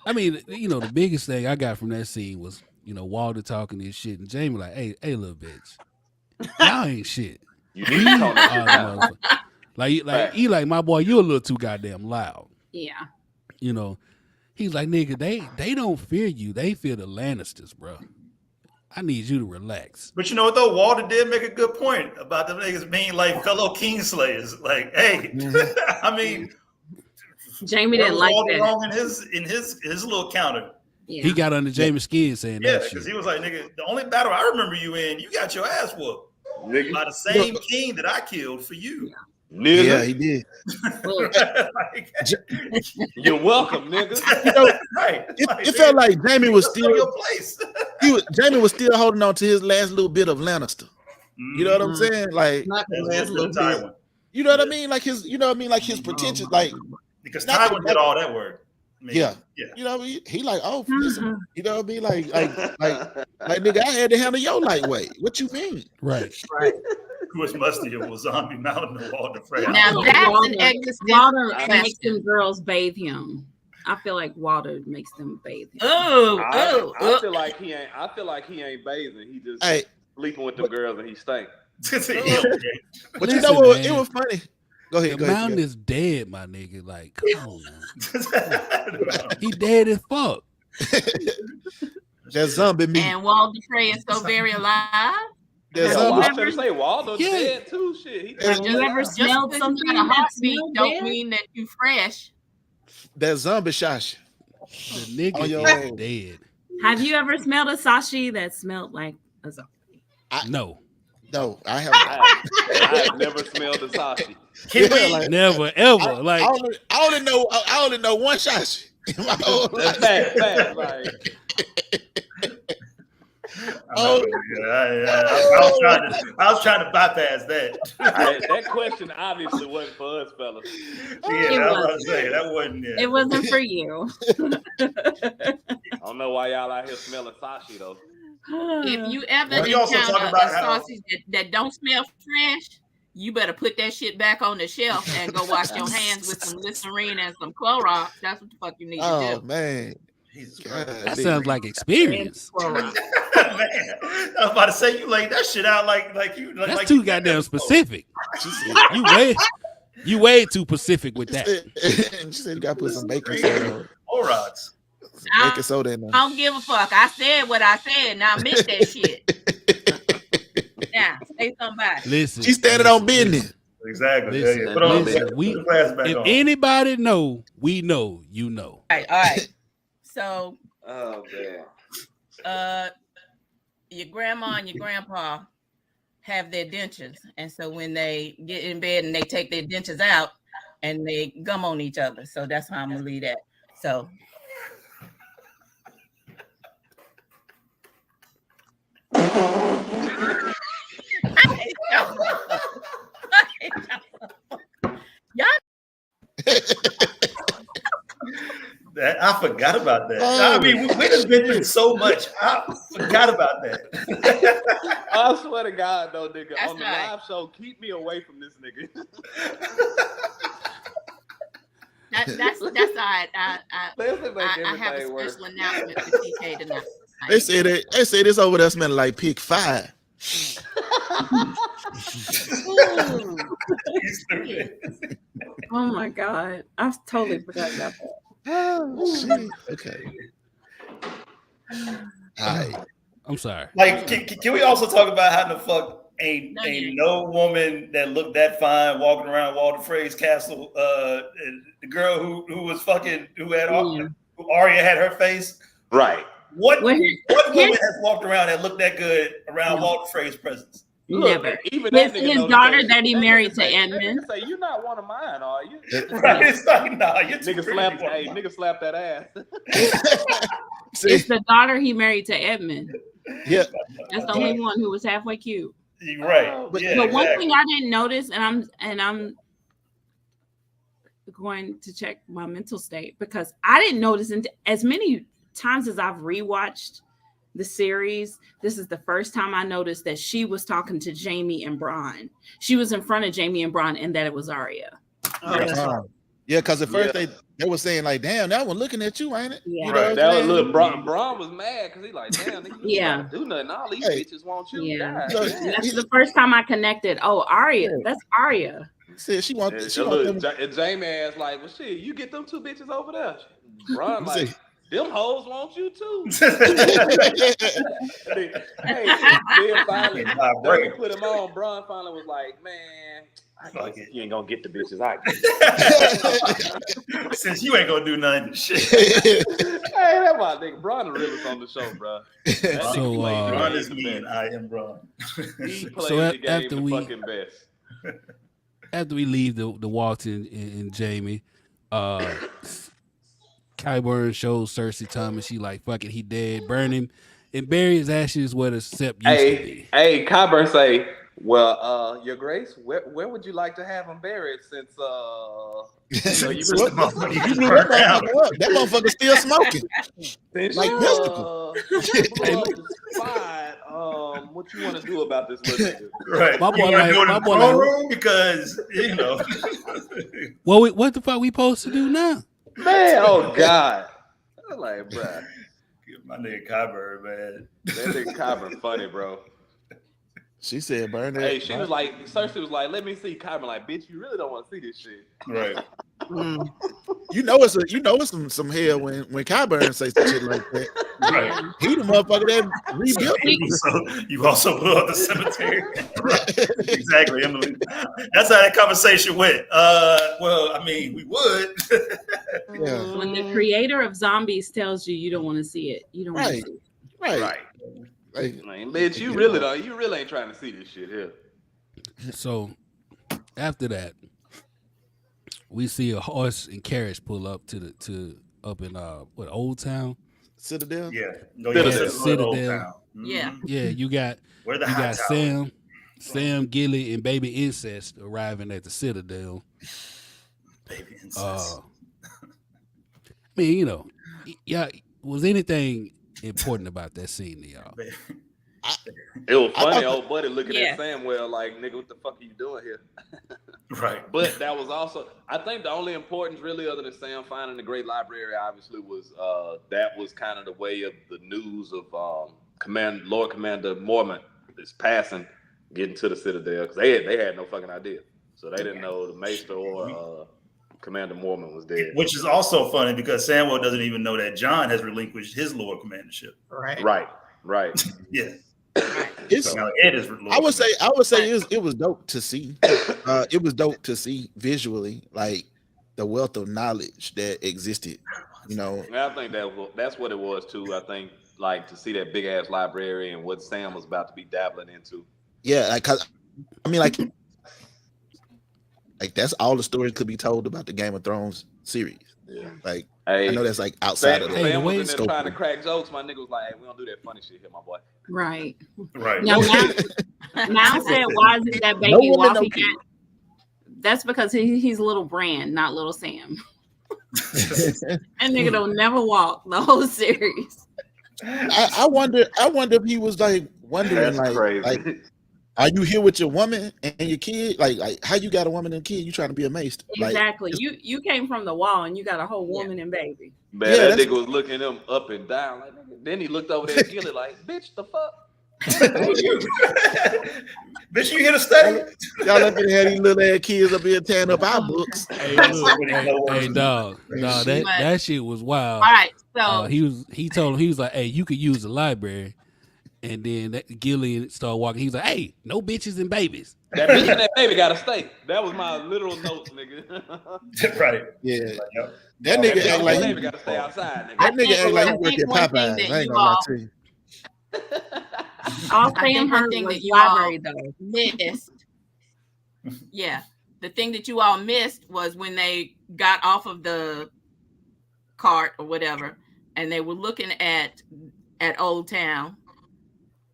I mean, the biggest thing I got from that scene was, Walder talking this shit and Jaime like, hey, little bitch, y'all ain't shit. You need to tone that shit down. Like he like, my boy, you a little too goddamn loud. Yeah. He's like, nigga, they don't fear you. They fear the Lannisters, bro. I need you to relax. But you know what though? Walter did make a good point about them niggas being like fellow Kingslayers. Like, hey, I mean, Jaime didn't like Walter that. wrong in his little counter. Yeah. He got under Jaime's skin saying Yeah, that because shit. he was like, nigga, the only battle I remember you in, you got your ass whooped Nigga. by the same king that I killed for you. Nigga. Yeah, he did. Like, You're welcome, nigga. You know, right. it felt like Jaime was still your place. Jaime was still holding on to his last little bit of Lannister. You know what I'm saying? Like, not the last little bit. You know what I mean? Like his, you know what I mean? Like his pretentious, like because Tywin did all that work. I mean, yeah. You know what I mean? He like, oh, listen, you know what I mean? Like, nigga, I had to handle your lightweight. What you mean? Right. Which must have was Zombie Mountain and Walder Frey. Now that's an existential Walder question. makes them girls bathe him. I feel like Walder makes them bathe him. I feel like he ain't. I feel like he ain't bathing. He just sleeping with the girls and he stank. But Listen, you know what? man, It was funny. Go ahead. The mountain is dead, my nigga. Like, come on, man. He dead as fuck. That zombie meat. And Walder Frey is so very alive. I was gonna say Waldo dead too. Shit. Have you ever smelled something got a that heartbeat? smelled Don't dead? mean that you fresh. That zombie shash. The nigga is dead. Have you ever smelled a sashi that smelled like a zombie? No, I haven't. I have never smelled a sashi. Never ever. Like I only know one shashi in my whole life. Fact, like. I was trying to bypass that. That question obviously wasn't for us, fellas. Yeah, I was about to say that wasn't. Yeah. It wasn't for you. I don't know why y'all out here smelling sashi though. If you ever We also encounter talk a about how- sausage that don't smell fresh, you better put that shit back on the shelf and go wash your hands with some Listerine and some Clorox. That's what the fuck you need to do. Oh man. that sounds like experience. Man, I was about to say you laid that shit out like you. That's like too you goddamn specific. You way too specific with that. She said you gotta put some baking soda on. Clorox. Baking soda in there. I don't give a fuck. I said what I said, and I meant that shit. Now, say something about it. Listen, She standing on business. Exactly. Listen, Yeah. Put on listen, put the glass back if on. anybody know, we know, you know. All right. So, Oh man. Your grandma and your grandpa have their dentures, and so when they get in bed and they take their dentures out and they gum on each other. So that's how I'm gonna leave that. So. I forgot about that. I mean, we just been through so much. I forgot about that. I swear to God, though, nigga, That's on the right. live show, keep me away from this nigga. That's all right. Listen, make I have a everything work. special announcement for TK tonight. They said this over there smelling like pig 5. Oh my god, I totally forgot about that. Oh shit. Okay. All right. I'm sorry. Like, can we also talk about how the fuck ain't no woman that looked that fine walking around Walder Frey's castle? The girl who was fucking who Arya had her face. Right. What woman has walked around that looked that good around Walder Frey's presence? Look, Never. even that nigga His know daughter the that he nigga married to say- that Edmund. nigga say, you're not one of mine, are you? Right? It's like, nah, you're too Nigga pretty slapped, for hey, one. nigga slapped that ass. It's the daughter he married to Edmund. Yeah. That's the only one who was halfway cute. You're right. But- Yeah, But one exactly. thing I didn't notice, and I'm going to check my mental state because I didn't notice as many times as I've rewatched the series. This is the first time I noticed that she was talking to Jaime and Bran. She was in front of Jaime and Bran, and that it was Arya. Yeah, because at first they were saying like, "Damn, that one looking at you, ain't it?" Yeah. You know what I'm That was saying? little Bron was mad because he like, damn, nigga, you Yeah. don't do nothing. All these Hey. bitches want you. Yeah. God, So- damn. That's the first time I connected. Oh, Arya. Yeah. That's Arya. Said she want And, she want them. and Jaime ass like, well, shit, you get them two bitches over there. Bron Let me like, them hoes want you too. Hey, then finally, when we put him on, Bron finally was like, man, Fuck it. you ain't gonna get the bitches. I get Since you ain't gonna do nothing, shit. Hey, that my nigga. Bron the realest on the show, bro. That So, nigga played Bron the is me, and I am Bron. He played So the game after the we- fucking best. after we leave the Walton and Jaime, Qyburn shows Cersei Thomas. She like, fuck it, he dead. Burn him and bury his ashes where the Sept used to be. Hey, Qyburn say, well, Your Grace, where would you like to have him buried since that motherfucker still smoking. Like mystical. What you want to do about this little nigga? Right. My boy like room because you know. Well, what the fuck we supposed to do now? Man, oh God. I'm like, bruh. My nigga Qyburn, man. That nigga Qyburn funny, bro. She said, "Burn it." Hey, she was like, Cersei was like, "Let me see." Qyburn like, "Bitch, you really don't want to see this shit." Right. You know it's some hell when Qyburn say some shit like that. Right. He the motherfucker that rebuilt it. So you also blew up the cemetery. Exactly, Emily. That's how that conversation went. Well, I mean, we would. Yeah. When the creator of zombies tells you don't want to see it, you don't want to see it. Right. Like, bitch, you really ain't trying to see this shit here. So after that, we see a horse and carriage pull up up in Old Town, Citadel. Yeah, Citadel. Mm-hmm. Yeah. You got Sam, Gilly, and Baby Incest arriving at the Citadel. Baby Incest. I mean, yeah. Was anything important about that scene to y'all? It was funny, old buddy looking at Samwell like, nigga, what the fuck are you doing here? Right. But that was also, I think the only importance really other than Sam finding the great library obviously was that was kind of the way of the news of Lord Commander Mormont is passing, getting to the Citadel, because they had no fucking idea. So they didn't know the Maester or Commander Mormont was dead. Which is also funny because Samwell doesn't even know that Jon has relinquished his Lord Commandership. Right. Yeah. I would say it was dope to see. It was dope to see visually, like the wealth of knowledge that existed. I think that's what it was too. I think like to see that big ass library and what Sam was about to be dabbling into. Yeah, like that's all the stories could be told about the Game of Thrones series. Yeah, like I know that's like outside of that. Sam was in there trying to crack jokes. My nigga was like, "Hey, we don't do that funny shit here, my boy." Right. Now said, "Why is that baby walking?" That's because he's little Bran, not little Sam. That nigga don't never walk the whole series. I wonder if he was like wondering, like, are you here with your woman and your kid? Like how you got a woman and kid? You trying to be a maester? Exactly. Like, you came from the wall and you got a whole woman and baby. Man, that nigga was looking him up and down. Like, then he looked over there at Gilly like, "Bitch, the fuck." Bitch, you here to study? Y'all up in here, these little ass kids up here tearing up our books. Hey, dog, that shit was wild. All right, so he told him, he was like, "Hey, you could use the library." And then Gillian started walking. He was like, "Hey, no bitches and babies. That bitch and that baby gotta stay." That was my literal notes, nigga. Right. Yeah. That nigga act like baby gotta stay outside, nigga. That nigga act like he work at Popeyes. I ain't gonna lie to you. All Sam heard thing was that you library all though. missed. Yeah. The thing that you all missed was when they got off of the cart or whatever, and they were looking at Old Town,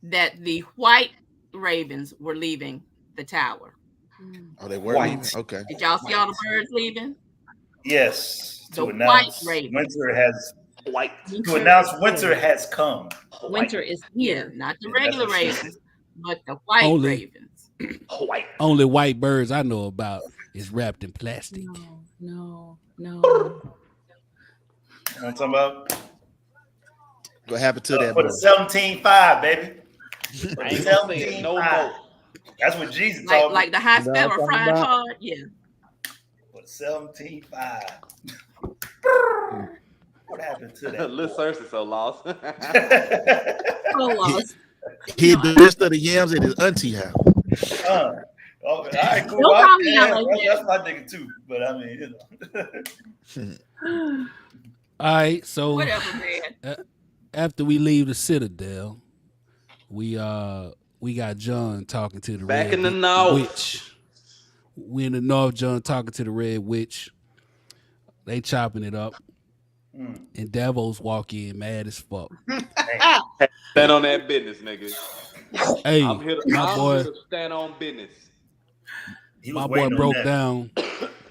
that the white ravens were leaving the tower. Oh, they were? White. Okay. Did y'all see all the birds leaving? Yes. The To announce white raven. winter has winter has come. Winter is here. Not the regular ravens, but the white ravens. Only white birds I know about is wrapped in plastic. No. You know what I'm talking about? What happened to that? For the 17.5, baby. I ain't gonna say it no more. That's what Jesus told me. Like the high spell or fried hard. Yeah. For the 17.5. What happened to that? Little Cersei so lost. So lost. He had the rest of the yams in his auntie house. All right, cool. Don't call me out like That's my nigga too. But I mean, All right, so Whatever, man. After we leave the Citadel, we got Jon talking to the Back Red in the north. we in the North, John talking to the Red Witch. They chopping it up. And Davos walk in mad as fuck. Stand on that business, nigga. Hey, I'm here to stand on business. My boy broke down.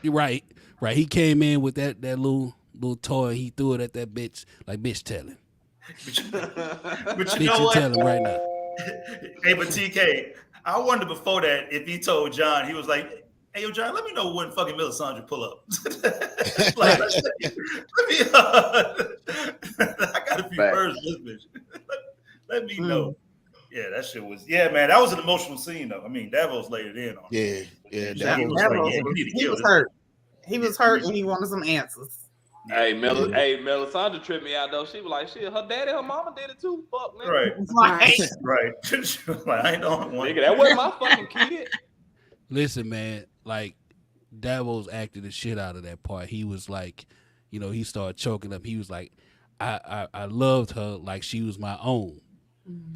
You're right. Right. He came in with that little toy. He threw it at that bitch. Like, bitch, tell him. But you know what? Tell him right now. Hey, but TK, I wonder before that if he told Jon, he was like, hey, yo, Jon, let me know when fucking Melisandre pull up. Like, let me, I got a few birds with this bitch. Let me know. Yeah, that shit was, man, that was an emotional scene, though. I mean, Davos laid it in on him. Yeah. Davos was hurt. He was hurt and he wanted some answers. Hey, Melisandre tripped me out, though. She was like, shit, her daddy, her mama did it too. Fuck, man. Right. Like, I ain't the only one. Nigga, that wasn't my fucking kid. Listen, man, like, Davos acted the shit out of that part. He was like, he started choking up. He was like, I loved her like she was my own.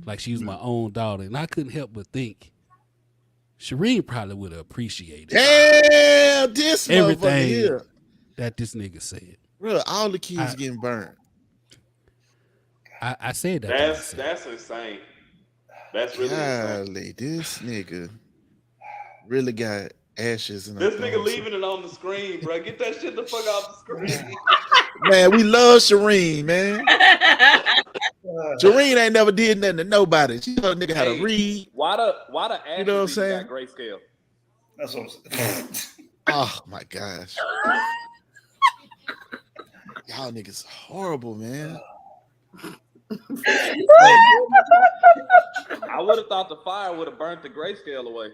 Like she was my own daughter. And I couldn't help but think Shireen probably would have appreciated this everything here that this nigga said. Bro, all the kids getting burned. I said that. That's insane. That's really insane. This nigga really got ashes in this nigga leaving it on the screen, bro. Get that shit the fuck off the screen. Man, we love Shireen, man. Shireen ain't never did nothing to nobody. She told nigga how to read. Why the ashes you know what I'm saying? got grayscale? That's what I'm saying. Oh my gosh. Y'all niggas horrible, man. I would have thought the fire would have burnt the grayscale away.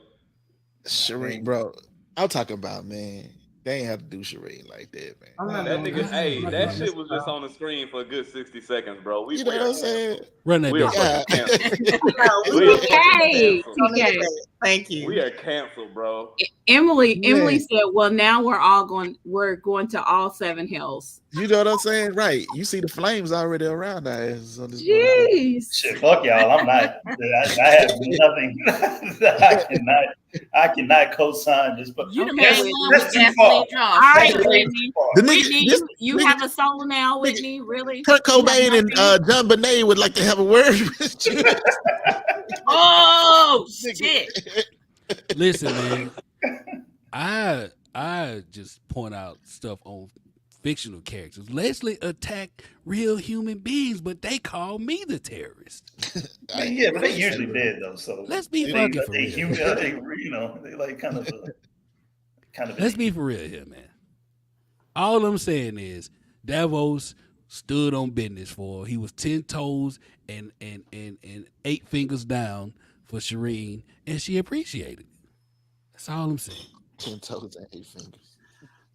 Shireen, bro. I'm talking about, man. They ain't have to do Shireen like that, man. That nigga, that shit was just on the screen for a good 60 seconds, bro. You know what I'm saying? Run that TK. Thank you. We are canceled, bro. Emily said, well, now we're going to all 7 hills. You know what I'm saying? Right. You see the flames already around our asses on this. Jeez. Shit, fuck y'all. I'm not. I have nothing. I cannot co-sign this. But you the man that's too far. All right, Whitney. Whitney, you have a soul now, Whitney? Really? Kurt Cobain and John Bonet would like to have a word with you. Oh, shit. Listen, man. I just point out stuff on fictional characters. Leslie attacked real human beings, but they call me the terrorist. Yeah, but they usually dead though. So let's be fucking for real. They like kind of. Let's be for real here, man. All I'm saying is Davos stood on business for her. He was 10 toes and 8 fingers down for Shireen, and she appreciated it. That's all I'm saying. 10 toes and 8 fingers.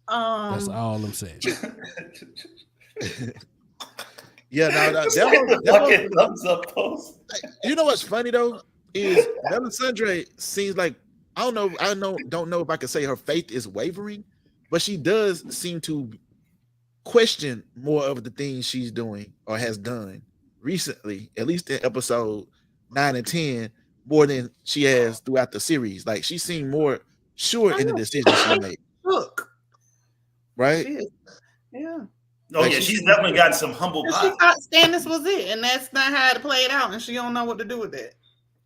That's all I'm saying. Yeah, that thumbs up post. You know what's funny though is Melisandre seems like don't know if I can say her faith is wavering, but she does seem to question more of the things she's doing or has done recently, at least in episode 9 and 10, more than she has throughout the series. Like she seemed more sure in the decision she made. Look. Right? Yeah. Oh, like she's definitely gotten some humble vibes. She thought Stannis was it, and that's not how it played out, and she don't know what to do with that.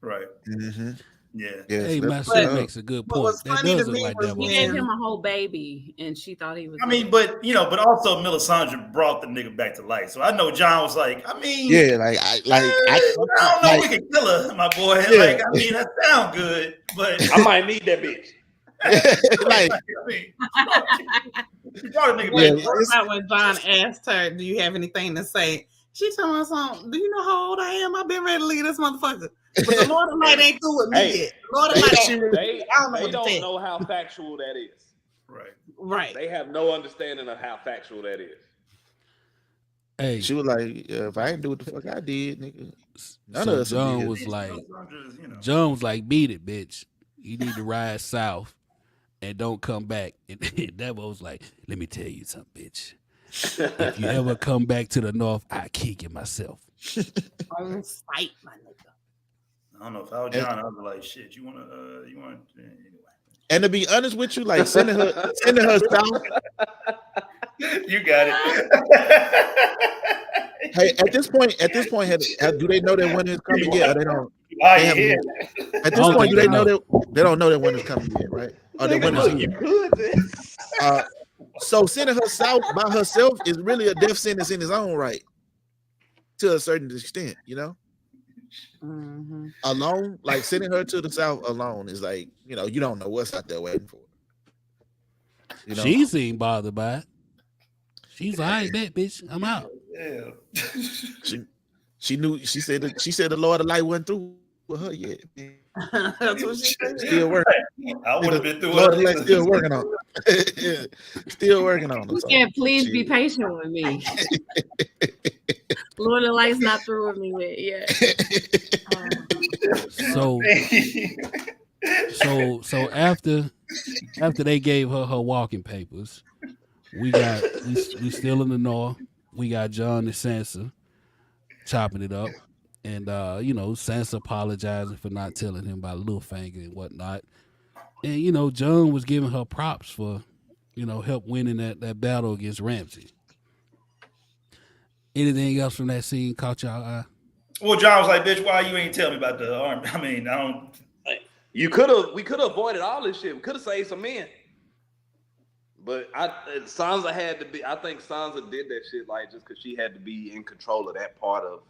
Right. Mm-hmm. Yeah. Yes, hey, my son makes a good point. What's funny to me was he gave him a whole baby, and she thought he was. I mean, but also Melisandre brought the nigga back to life. So I know Jon was like, I mean, yeah, I don't know, we can kill her, my boy. Yeah. Like, I mean, that sounds good, but I might need that bitch. Like, what about when Jon asked her, "Do you have anything to say?" She told us, "Do you know how old I am? I've been ready to leave this motherfucker." But the Lord of Light ain't through with me yet. Lord of Light, they don't know how factual that is. Right. They have no understanding of how factual that is. Hey, she was like, "If I didn't do what the fuck I did, nigga, none of us." John was like, "Beat it, bitch. You need to ride south and don't come back." And that was like, "Let me tell you something, bitch. If you ever come back to the north, I kick it myself." On sight, my nigga. I don't know if I was Jon, I'd be like, "Shit, you want to anyway." And to be honest with you, like sending her south. You got it. Hey, at this point, do they know that winter is coming yet? Or they don't. They haven't. At this point, do they know that they don't know that winter's coming yet, right? Or that winter's here. So sending her south by herself is really a death sentence in its own right, to a certain extent, you know. Mm-hmm. Alone, like sending her to the south alone is like, you know, you don't know what's out there waiting for her. You know? She seemed bothered by it. She's all right, bet, bitch. I'm out. Yeah. She knew. She said the Lord of Light wasn't through with her yet. That's what she said. Still working. I would have been through Lord of Light still working on it. Still working on it. Yeah, please be patient with me. Lord of Light's not through with me yet. So after they gave her walking papers, we still in the north. We got Jon and Sansa chopping it up, and Sansa apologizing for not telling him about Littlefinger and whatnot. And Jon was giving her props for help winning that battle against Ramsay. Anything else from that scene caught y'all eye? Well, Jon was like, "Bitch, why you ain't tell me about the army?" I mean, I don't. We could have avoided all this shit. We could have saved some men. But Sansa had to be. I think Sansa did that shit like just because she had to be in control of that part of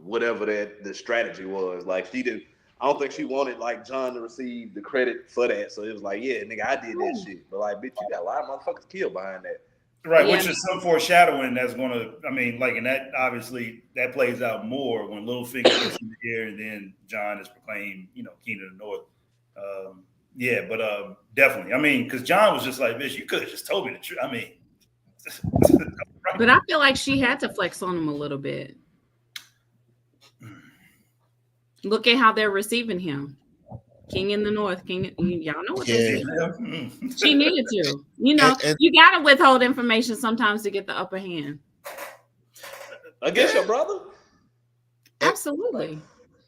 whatever the strategy was. Like she did. I don't think she wanted like Jon to receive the credit for that. So it was like, yeah, nigga, I did that shit. But like, bitch, you got a lot of motherfuckers killed behind that. Right, which is some foreshadowing that's going to, I mean, like, and that obviously that plays out more when Littlefinger gets in the air and then Jon is proclaimed, King of the North. Definitely. I mean, because Jon was just like, bitch, you could have just told me the truth. I mean, but I feel like she had to flex on him a little bit. Look at how they're receiving him. King in the North, y'all know what they say. She needed to. You got to withhold information sometimes to get the upper hand. Against your brother? Absolutely.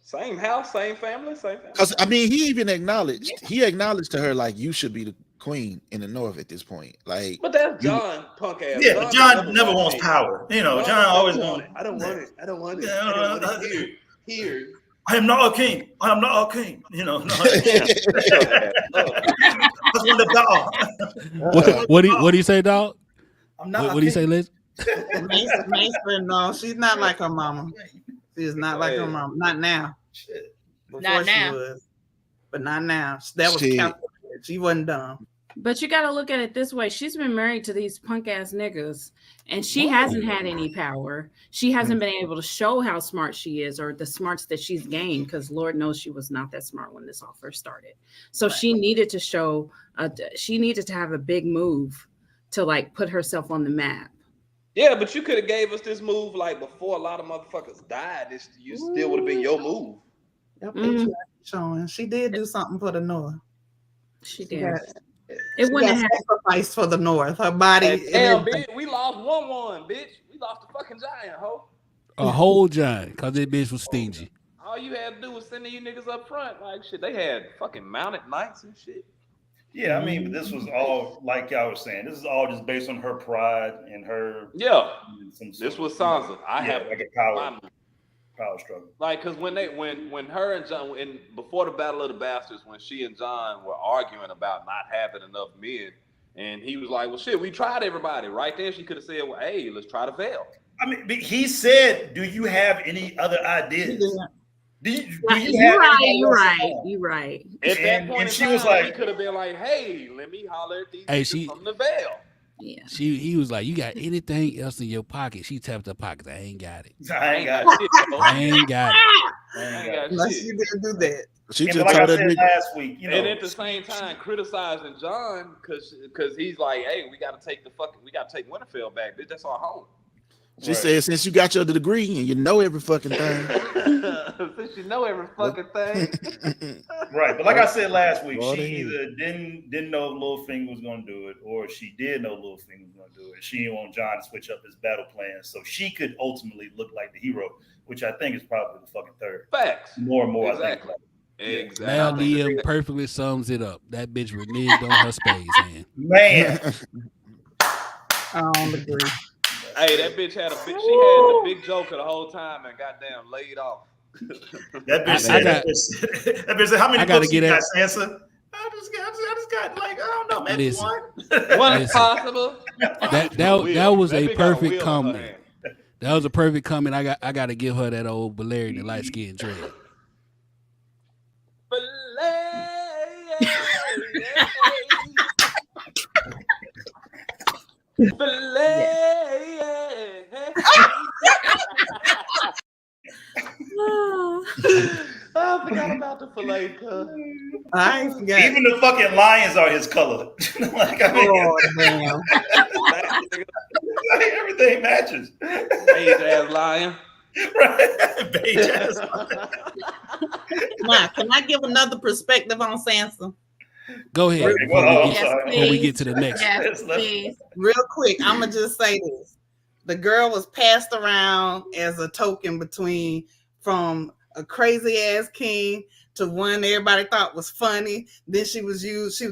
Same house, same family, same family. Because, I mean, he even acknowledged to her, like, you should be the queen in the North at this point. Like, but that's Jon, punk ass. Yeah, but Jon never wants power. Jon always wants it. I don't want it. I don't want it. Here. I am not a king. I am not a king. No. I just want the dog. What do you say, dog? I'm not. What do you say, Liz? Mason, no, she's not like her mama. She is not like her mama. Not now. Before not now. She was, but not now. That was calculated. She wasn't dumb. But you got to look at it this way. She's been married to these punk ass niggas and she hasn't had any power. She hasn't been able to show how smart she is or the smarts that she's gained because Lord knows she was not that smart when this all first started. So she needed to show, she needed to have a big move to like put herself on the map. Yeah, but you could have gave us this move like before a lot of motherfuckers died. You still would have been your move. Yep, showing. She did do something for the North. She did. It wouldn't have sacrificed for the North. Her body. Damn, bitch, we lost 1-1, bitch. We lost the fucking giant, ho. A whole giant, because that bitch was stingy. All you had to do was send you niggas up front. Like, shit, they had fucking mounted knights and shit. Yeah, I mean, but this was all, like y'all was saying, this is all just based on her pride and her. Yeah. This was Sansa. I have like a power struggle. Like, because when her and Jon, before the Battle of the Bastards, when she and Jon were arguing about not having enough men, and he was like, well, shit, we tried everybody. Right there, she could have said, well, hey, let's try the Vale. I mean, he said, do you have any other ideas? You're right. At that point, she was like, he could have been like, "Hey, let me holler at these niggas from the Vale." Yeah. He was like, "You got anything else in your pocket?" She tapped her pocket. I ain't got it. I ain't got shit. Unless you didn't do that. She just like I said last week, and at the same time criticizing Jon because he's like, "Hey, we got to take Winterfell back, bitch. That's our home." She said, since you got your degree and you know every fucking thing. Since you know every fucking thing. Right. But like I said last week, she either didn't know Littlefinger was going to do it, or she did know Littlefinger was going to do it. She didn't want Jon to switch up his battle plan so she could ultimately look like the hero, which I think is probably the fucking third. Facts. More and more, exactly. I think. Exactly. Now Liam perfectly sums it up. That bitch reneged on her spades hand. Man. I don't agree. Hey, that bitch had she had the big joker the whole time and goddamn laid off. That bitch said, that bitch said, how many books you got, Sansa? I just got like, I don't know, maybe one. One possible. That was a perfect comment. That was a perfect comment. I got to give her that old Valerian, the light skinned dread. I forgot about the fillet cut. I ain't forgot. Even the fucking lions are his color. Like, I mean, everything matches. Beige ass lion. Right. Beige ass lion. Now, can I give another perspective on Sansa? Go ahead. Before we get to the next. Real quick, I'm gonna just say this: the girl was passed around as a token from a crazy ass king to one everybody thought was funny. Then she was used.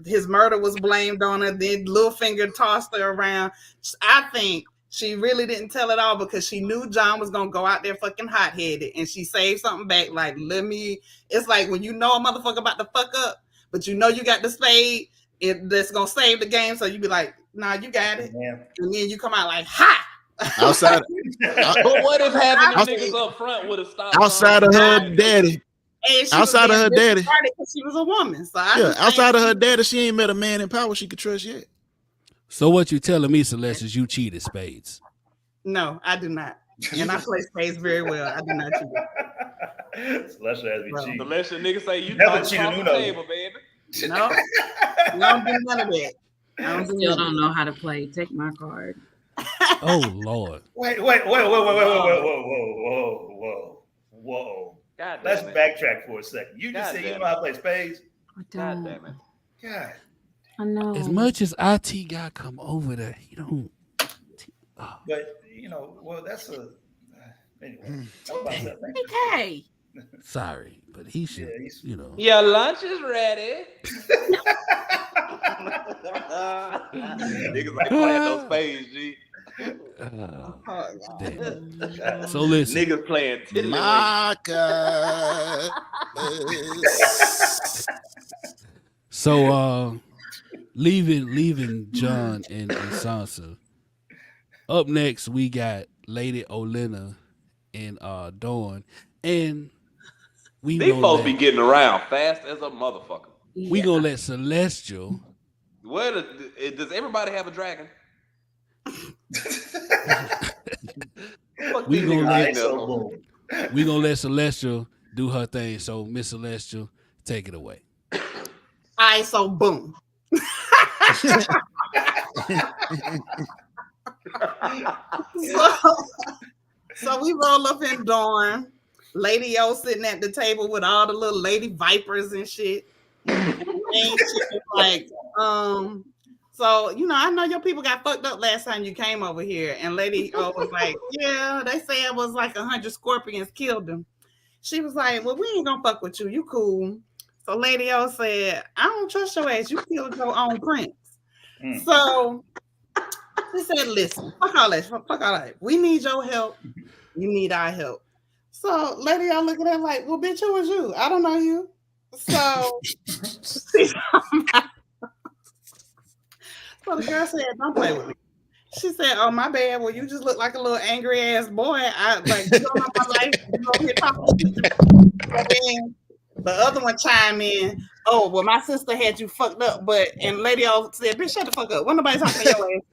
His murder was blamed on her. Then Littlefinger tossed her around. I think she really didn't tell it all because she knew Jon was gonna go out there fucking hot headed, and she saved something back. Like, it's like when you know a motherfucker about to fuck up, but you know you got the spade that's gonna save the game, so you be like, nah, you got it. Yeah. And then you come out like, ha! Outside. But what if having the niggas up front would have stopped? Outside of her daddy. Outside of her daddy. Because she was a woman. So outside of her daddy, she ain't met a man in power she could trust yet. So what you telling me, Celeste, is you cheated spades? No, I do not. And I play spades very well. I do not cheat. Celeste has me cheat. Celeste niggas say you never cheated on the table, baby. No. I don't do none of that. I still don't know how to play. Take my card. Oh Lord! Wait! Whoa! God Let's damn backtrack for a second. You just said you know how to play spades. God damn it! God. I know. As much as IT got come over there, he don't. But that's a anyway. Okay. Sorry, but he should. Your lunch is ready. Niggas like playing those spades, G. So listen, niggas playing Marcus. So leaving Jon and Sansa. Up next, we got Lady Olenna and Dawn, and they supposed to be getting around fast as a motherfucker. We gonna let Celestial. Does everybody have a dragon? we gonna let Celestial do her thing. So Miss Celestial, take it away. All right, so boom. So we roll up in Dawn. Lady O sitting at the table with all the little lady vipers and shit. And shit like, so I know your people got fucked up last time you came over here. And Lady O was like, yeah, they say it was like 100 scorpions killed them. She was like, well, we ain't gonna fuck with you. You cool. So Lady O said, I don't trust your ass. You killed your own prince. So she said, listen, fuck all that. We need your help. You need our help. So Lady O look at her like, well, bitch, who was you? I don't know you. So the girl said, don't play with me. She said, oh, my bad. Well, you just look like a little angry ass boy. I like, you don't know my life. You over here talking. And then the other one chimed in, oh, well, my sister had you fucked up. And Lady O said, bitch, shut the fuck up. When nobody talking to your ass.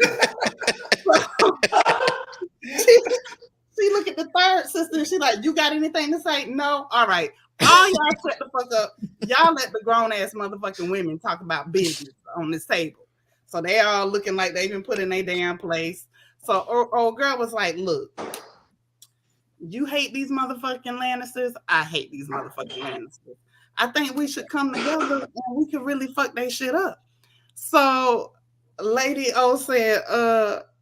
She look at the third sister and she like, you got anything to say? No? All right. All y'all shut the fuck up. Y'all let the grown ass motherfucking women talk about business on this table. So they all looking like they been put in their damn place. So old girl was like, look, you hate these motherfucking Lannisters. I hate these motherfucking Lannisters. I think we should come together and we can really fuck that shit up. So Lady O said,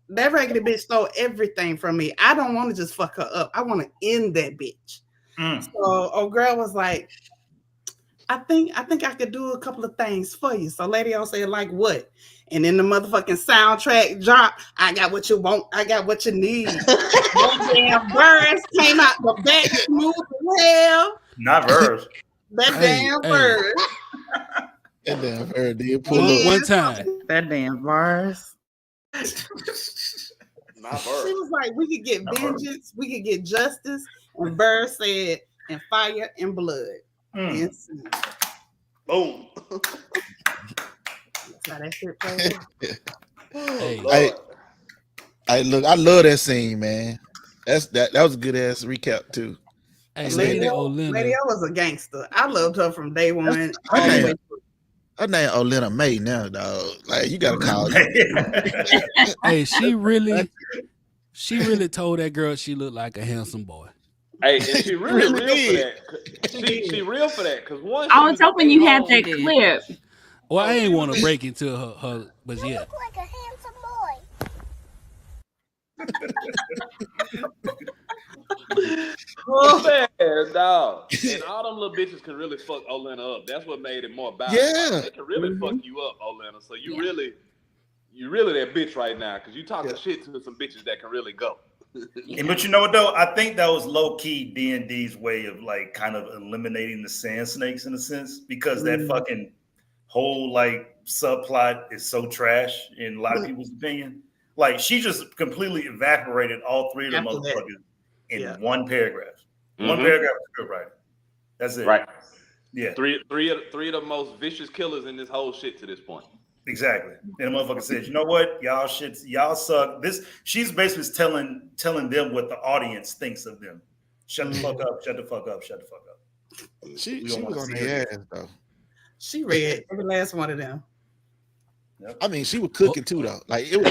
that raggedy bitch stole everything from me. I don't want to just fuck her up. I want to end that bitch. So old girl was like, I think I could do a couple of things for you. So Lady O said, like what? And then the motherfucking soundtrack drop. I got what you want. I got what you need. That damn birds came out the back smooth as hell. Not verse. That damn bird. That damn bird did pull up one time. That damn birds. Not She bird. was like, we could get vengeance, we could get justice, and Bird said, and fire and blood. Yes. Boom. That's how that shit plays. Hey, look, I love that scene, man. That was a good ass recap too. Hey, Lady Olenna. O was a gangster. I loved her from day one. Her name Olenna May now, dog. Like you gotta call it. Hey, she really told that girl she looked like a handsome boy. Hey, and she really real for that. She real for that because one. I was hoping you had that clip. Well, I ain't want to break into her, but yeah. You look like a handsome boy. Man, dog. And all them little bitches can really fuck Olenna up. That's what made it more balanced. Yeah. They can really fuck you up, Olenna. So you really that bitch right now because you talking shit to some bitches that can really go. But you know what though? I think that was low key D&D's way of like kind of eliminating the sand snakes in a sense because that fucking whole like subplot is so trash in a lot of people's opinion. Like she just completely evaporated all three of the motherfuckers in one paragraph. One paragraph of script writing. That's it. Right. Yeah. Three of the most vicious killers in this whole shit to this point. Exactly. And the motherfucker says, you know what? Y'all suck. She's basically telling them what the audience thinks of them. Shut the fuck up, shut the fuck up, shut the fuck up. She was on their ass though. She read every last one of them. Yep. I mean, she was cooking too though. Like it was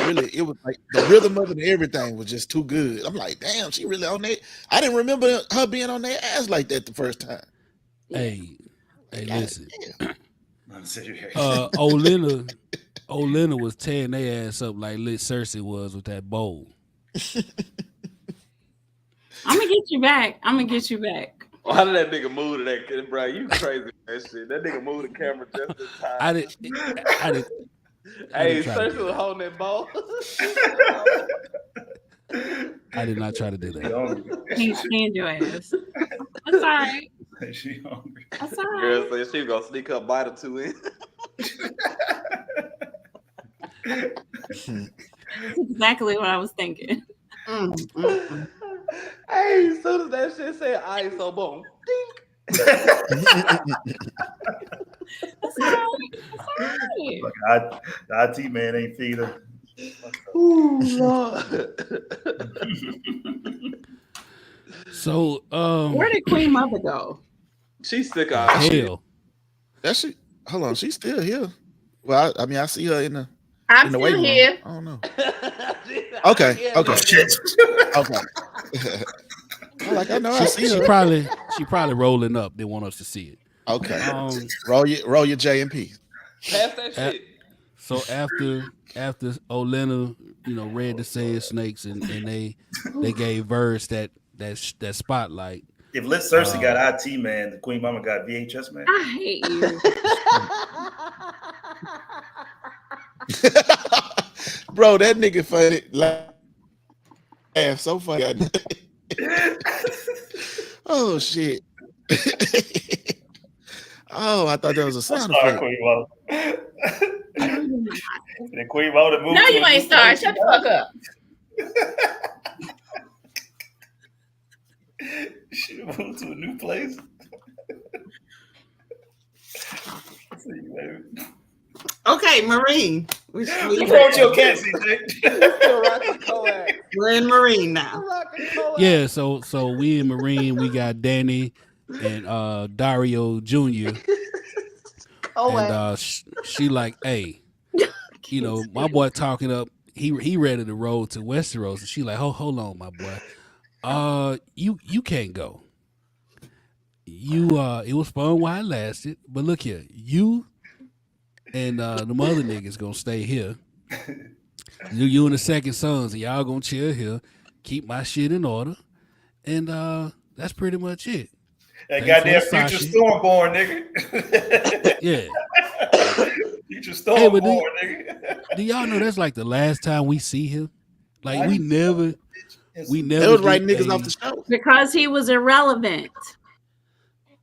like the rhythm of it and everything was just too good. I'm like, damn, she really on that. I didn't remember her being on their ass like that the first time. Hey, listen. Olenna was tearing their ass up like Lit Cersei was with that bowl. I'm gonna get you back. Why did that nigga move to that, bro? You crazy for that shit. That nigga moved the camera just in time. I did. Hey, Cersei was holding that ball. I did not try to do that. Can't stand your ass. That's all right. She hungry. That's all right. Girl said she was gonna sneak her bite or two in. That's exactly what I was thinking. Hey, as soon as that shit said ice, so boom. Dink. That's all right. Look, the IT man ain't feed her. Ooh, Lord. So, where did Queen Mother go? She's sick of hell. That she hold on, she's still here. Well, I mean, I see her in the I'm in the still waiting here. room. I don't know. Okay. Shit. Okay. I know I see She her. probably rolling up. They want us to see it. Okay. Roll your J and P. Pass that shit. So after Olenna, read the sand snakes and they gave Verse that spotlight. If Lit Cersei got IT man, the Queen Mama got VHS man. I hate you. Bro, that nigga funny. Laugh so funny. Oh shit. Oh, I thought that was a sound effect. Queen Mama. The Queen Mama moved. No, you ain't sorry. Shut the fuck up. She moved to a new place. See you later. Okay, Marine. You brought your cat, CJ. We're in Marine now. Yeah, so we in Marine, we got Danny and Dario Jr. And she like, hey, my boy talking up, he ready to roll to Westeros, and she like, hold on, my boy. You can't go. It was fun while it lasted, but look here, you and the other niggas gonna stay here. You and the second sons, and y'all gonna chill here, keep my shit in order, and that's pretty much it. That goddamn future Stormborn, nigga. Yeah. Future Stormborn, nigga. Do y'all know that's like the last time we see him? Like we never They was writing niggas off the show because he was irrelevant.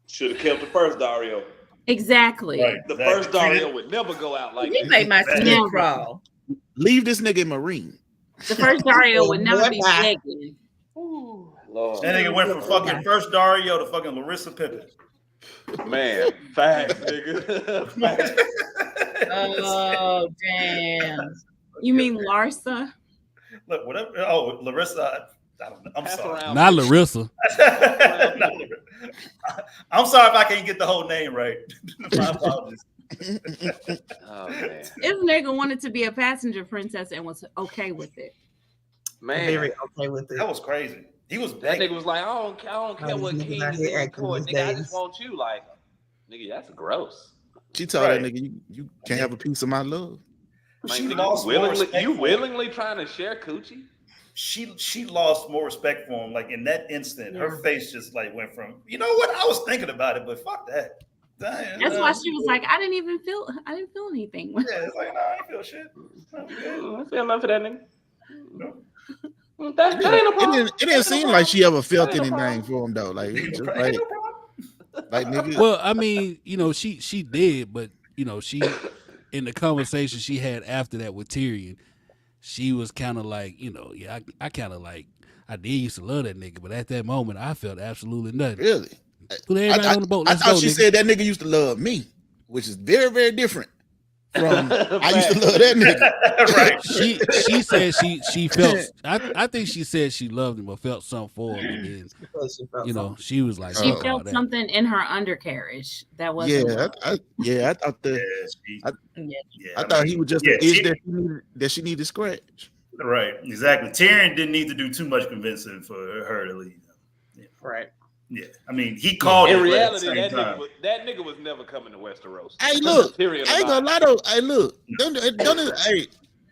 Should have kept the first Dario. Exactly. Right, the first Dario would never go out like he made my skin crawl. Leave this nigga in Marine. The first Dario would never be begging. Lord. That nigga went from fucking first Dario to fucking Larissa Pippen. Man, facts, nigga. Facts. Oh damn! You mean Larsa? Look, whatever. Oh, Larissa. I don't know. I'm sorry. Not Larissa. I'm sorry if I can't get the whole name right. My apologies. Oh man. This nigga wanted to be a passenger princess and was okay with it. Man, very okay with it. That was crazy. He was that nigga was like, I don't care what king is in court, nigga. I just want you. Like, nigga, that's gross. She told that nigga, you can't have a piece of my love. Like, she lost you willingly trying to share coochie? She lost more respect for him. Like in that instant, her face just like went from, you know what? I was thinking about it, but fuck that. Damn, that's why she was like, I didn't feel anything. Yeah, it's like, nah, I ain't feel shit. I feel nothing for that nigga. No. That ain't no problem. It didn't seem like she ever felt anything for him though. Like, just like nigga. Well, I mean, you know, she did, but you know, she in the conversation she had after that with Tyrion, she was kind of like, you know, yeah, I kind of like, I did used to love that nigga, but at that moment, I felt absolutely nothing. Really? Put everybody on the boat. Let's I thought go, she nigga. said that nigga used to love me, which is very, very different from I used to love that nigga. Right. She said she felt. I think she said she loved him or felt something for him, and then you know she was like she felt something in her undercarriage that wasn't. I thought I thought he was just an itch that she needed to scratch. Right, exactly. Tyrion didn't need to do too much convincing for her to leave. Yeah. Right. Yeah, I mean, he called. In reality, that nigga was never coming to Westeros. Hey, look, I ain't gonna lie though. Hey, look,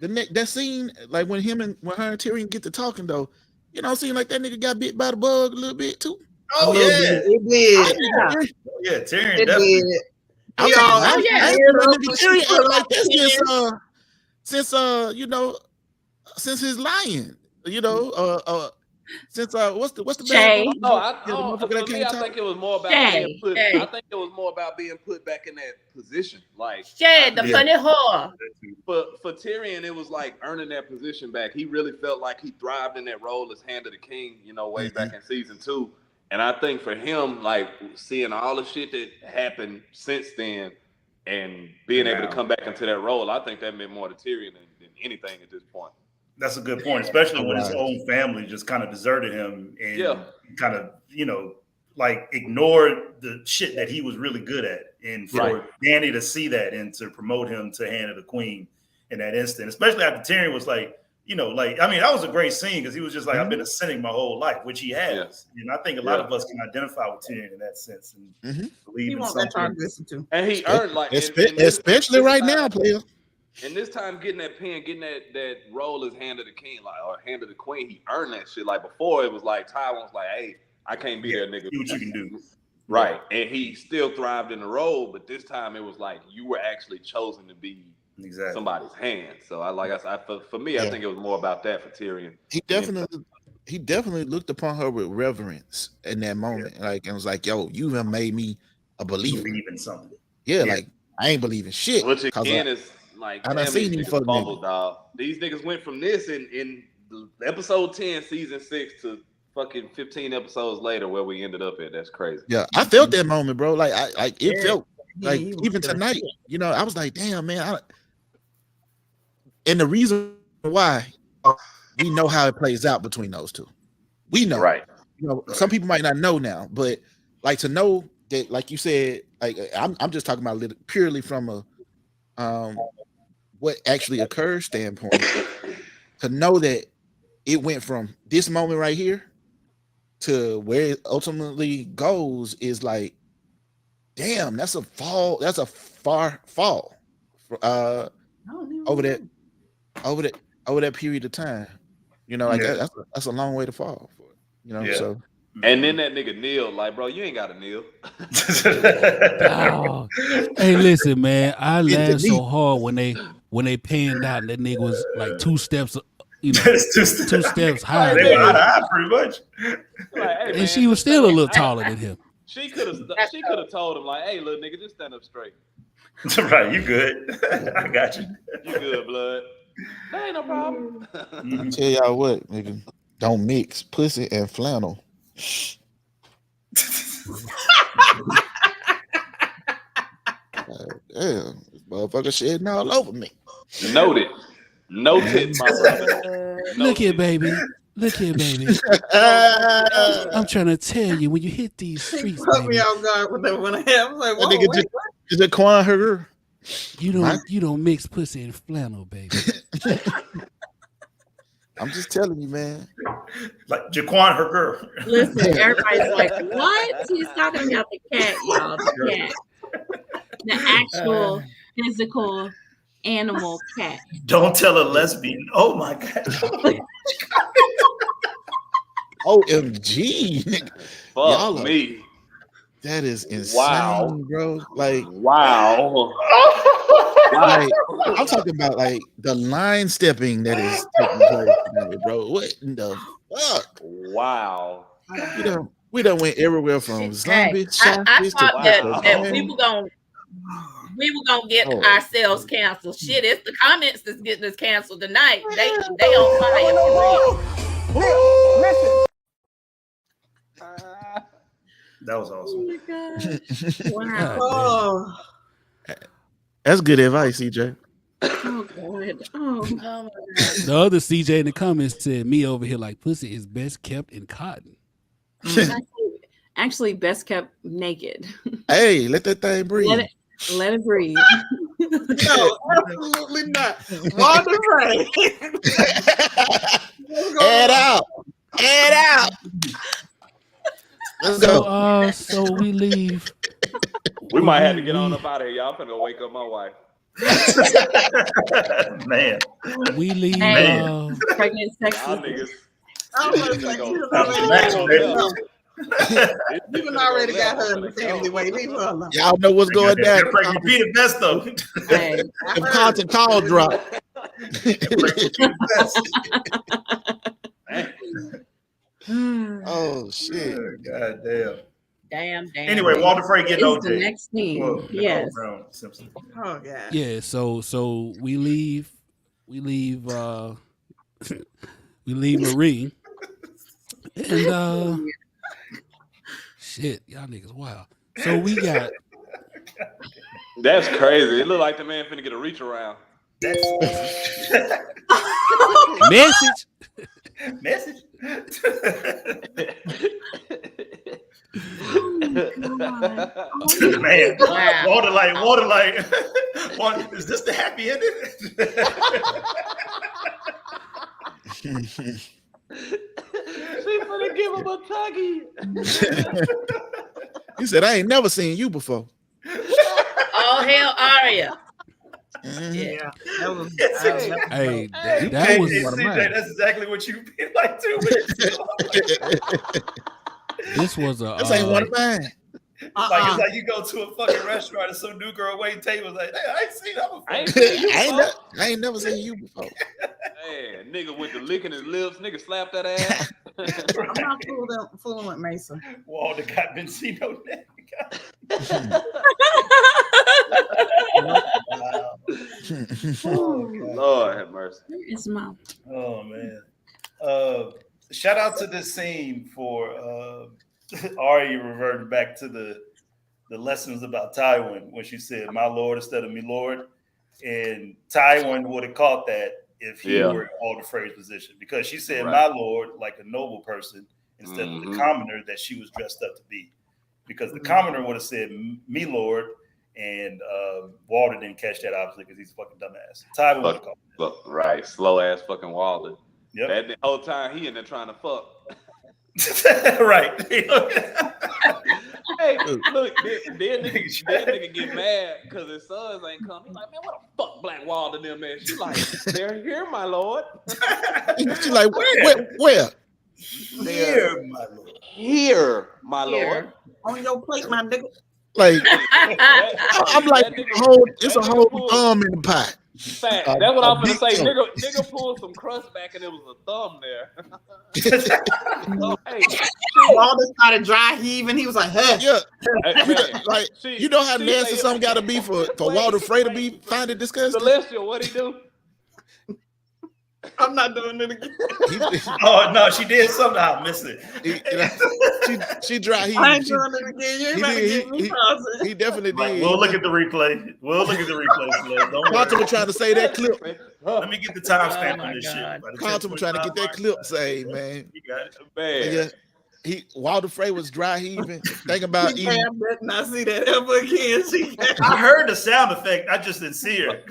that scene, like when her and Tyrion get to talking though, you know, seem like that nigga got bit by the bug a little bit too. Oh yeah, it did. Yeah, Tyrion definitely. Tyrion like this since you know, since his lying, you know, since what's the Shay. For me, I think it was more about being put. I think it was more about being put back in that position. Like Shay, the funny whore. For Tyrion, it was like earning that position back. He really felt like he thrived in that role as Hand of the King, you know, way back in season 2. And I think for him, like seeing all the shit that happened since then and being able to come back into that role, I think that meant more to Tyrion than anything at this point. That's a good point, especially when his own family just kind of deserted him and kind of, you know, like ignored the shit that he was really good at. And for Dany to see that and to promote him to Hand of the Queen in that instant, especially after Tyrion was like, you know, like, I mean, that was a great scene because he was just like, I've been ascending my whole life, which he has. And I think a lot of us can identify with Tyrion in that sense and believe in something. And he earned like, especially right now, player. And this time, getting that role as Hand of the King, like, or Hand of the Queen, he earned that shit. Like before, it was like Tywin was like, "Hey, I can't be there, nigga. See what you can do." Right, and he still thrived in the role, but this time it was like you were actually chosen to be somebody's hand. So for me, I think it was more about that for Tyrion. He definitely looked upon her with reverence in that moment, like, and was like, "Yo, you have made me a believer in something." Yeah, like I ain't believing shit. Which again is. Like, I done seen these fumbles, dog. These niggas went from this in episode 10, season 6 to fucking 15 episodes later where we ended up at. That's crazy. Yeah, I felt that moment, bro. Like it felt like even tonight, you know, I was like, damn, man. And the reason why we know how it plays out between those two. We know. Right. You know, some people might not know now, but like to know that, like you said, like I'm just talking about purely from a what actually occurred standpoint, to know that it went from this moment right here to where it ultimately goes is like, damn, that's a far fall over that period of time. You know, like that's a long way to fall for, you know. So And then that nigga kneel, like, bro, you ain't got to kneel. Oh. Hey, listen, man, I laughed so hard when they panned out and that nigga was like 2 steps, you know, 2 steps higher. They were high, pretty much. Like, hey, and man, she was still a little taller than him. She could have told him, like, hey, little nigga, just stand up straight. Right, you good. I got you. You good, blood. That ain't no problem. Tell y'all what, nigga, don't mix pussy and flannel. Damn, this motherfucker shedding all over me. Noted, my brother. Look here, baby. Look here, baby. I'm trying to tell you, when you hit these streets, Put me baby, off guard with that one. I was like, whoa, That nigga wait, is it Quan her? you don't mix pussy and flannel, baby. I'm just telling you, man. Like Jaquan, her girl. Listen, everybody's like, what? He's talking about the cat, y'all. The cat. The actual physical animal cat. Don't tell a lesbian. Oh my God. OMG. Fuck me. That is insane, Wow. bro. Like, wow. like, I'm talking about like the line stepping that is taking place tonight, bro. What in the fuck? Wow. We done went everywhere from zombie I thought that Wow. we were gonna get ourselves canceled. Shit, it's the comments that's getting us canceled tonight. They on fire for real. Listen. That was awesome. Oh my God. Wow. oh. That's good advice, CJ. Oh God. Oh my God. The other CJ in the comments said, me over here like pussy is best kept in cotton. Actually, best kept naked. Hey, let that thing breathe. Let it breathe. No, absolutely not. Walder Frey. Head out. Head out. Let's go. So we leave. We might have to get on up out of here. Y'all finna go wake up my wife. Man. We leave. Pregnant sex. Y'all niggas. I was like, you done already got her in the family way. Leave her alone. Y'all know what's going down. You be the best though. Hey. If content call drop. Oh shit. God damn. Damn. Anyway, Walder Frey getting It's OJ. the next scene. Yes. Oh God. Yeah, so we leave we leave Marine. And shit, y'all niggas wow. So we got That's crazy. It look like the man finna get a reach around. message. Message. Man, Walder like, is this the happy ending? She finna give him a tuggy. He said, I ain't never seen you before. All hail Arya. Yeah. That was, Hey, that was one of mine. That's exactly what you feel like too. This was a This ain't one of mine. Like it's like you go to a fucking restaurant and some new girl waiting tables like, hey, I ain't seen that before. I ain't never seen you before. Man, nigga went to licking his lips. Nigga slapped that ass. I'm not fooling with Mason. Walder got Benzino neck. Lord have mercy. It's mom. Oh man. Shout out to this scene for Arya reverting back to the lessons about Tywin when she said my lord instead of me lord. And Tywin would have caught that if he were in Walder Frey's position, because she said my lord like a noble person instead of the commoner that she was dressed up to be. Because the commoner would have said me lord, and Walder didn't catch that obviously because he's a fucking dumbass. Tywin would have caught that. Right, slow ass fucking Walder. Yep. That the whole time he in there trying to fuck. Right. Hey, look, then nigga get mad because his sons ain't come. He's like, man, what the fuck Black Walder them, man? She like, they're here, my lord. She's like, where? Here, my lord. Here, my lord. On your plate, my nigga. Like I'm like, it's a whole thumb in the pot. Fact. That's what I'm gonna say. Nigga pulled some crust back and it was a thumb there. Hey, Walder started dry heaving. He was like, "Huh." Yeah, man, like you know how nasty something got to be for Walder Frey to be finding disgusting. Celestial, what he do? I'm not doing it again. Oh no, she did something. I missed it. She dry heaved. I ain't doing it again. You ain't about to get me he definitely did. We'll look at the replay. Don't Carlton was trying to say that clip. Let me get the timestamp on this shit. Carlton was trying to get that clip. Say, man. You got it. Man. Yeah, Walder Frey was dry heaving. Think about eating. I better not see that ever again. I heard the sound effect. I just didn't see her.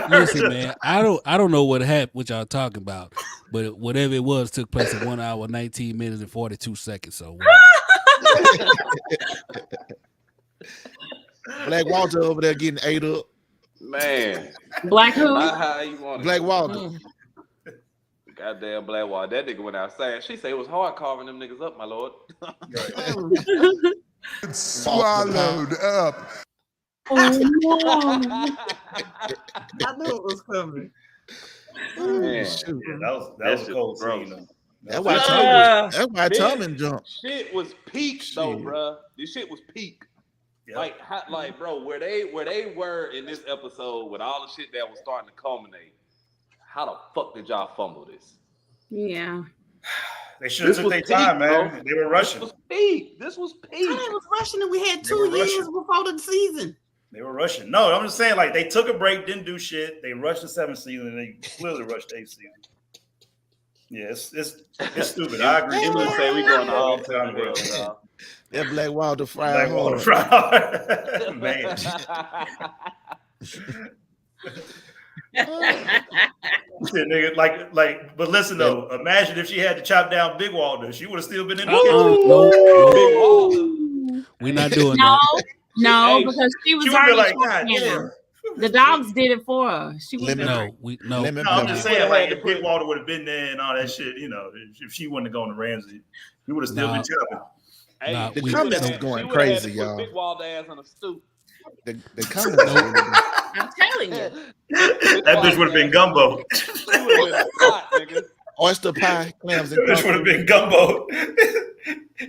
Listen, man, I don't know what happened, what y'all talking about, but whatever it was took place in 1 hour, 19 minutes, and 42 seconds. So Black Walter over there getting ate up. Man. Black who? How you want it? Black Walter. Goddamn Black Walder. That nigga went outside. She said it was hard carving them niggas up, my lord. Swallowed up. I knew it was coming. Man. Shoot. Yeah, that was cold scene. That's why Tommen jumped. Shit was peak though, bro. This shit was peak. Yep. Like, bro, where they were in this episode with all the shit that was starting to culminate. How the fuck did y'all fumble this? Yeah. They should have took their time, man. Bro. They were rushing. This was peak. I was rushing and we had 2 years before the season. They were rushing. No, I'm just saying, like, they took a break, didn't do shit. They rushed the 7th season, and they clearly rushed the 8th season. Yeah, it's stupid. I agree. You would say we going all time ago, y'all. That Black Walter fried hard. Man. Nigga, like, but listen though. Imagine if she had to chop down Big Walder, she would have still been in the kitchen. Big Walder. We're not doing that. No, because she was already like, God damn. The dogs did it for her. She was no. I'm just saying, like, if Big Walder would have been there and all that shit, you know, if she wouldn't have gone to Ramsey, we would have still been chopping. Hey, the comments was going crazy, y'all. Big Walder ass on a stoop. The comments. I'm telling you, that bitch would have been gumbo. Oyster pie, clams, and bitch would have been gumbo.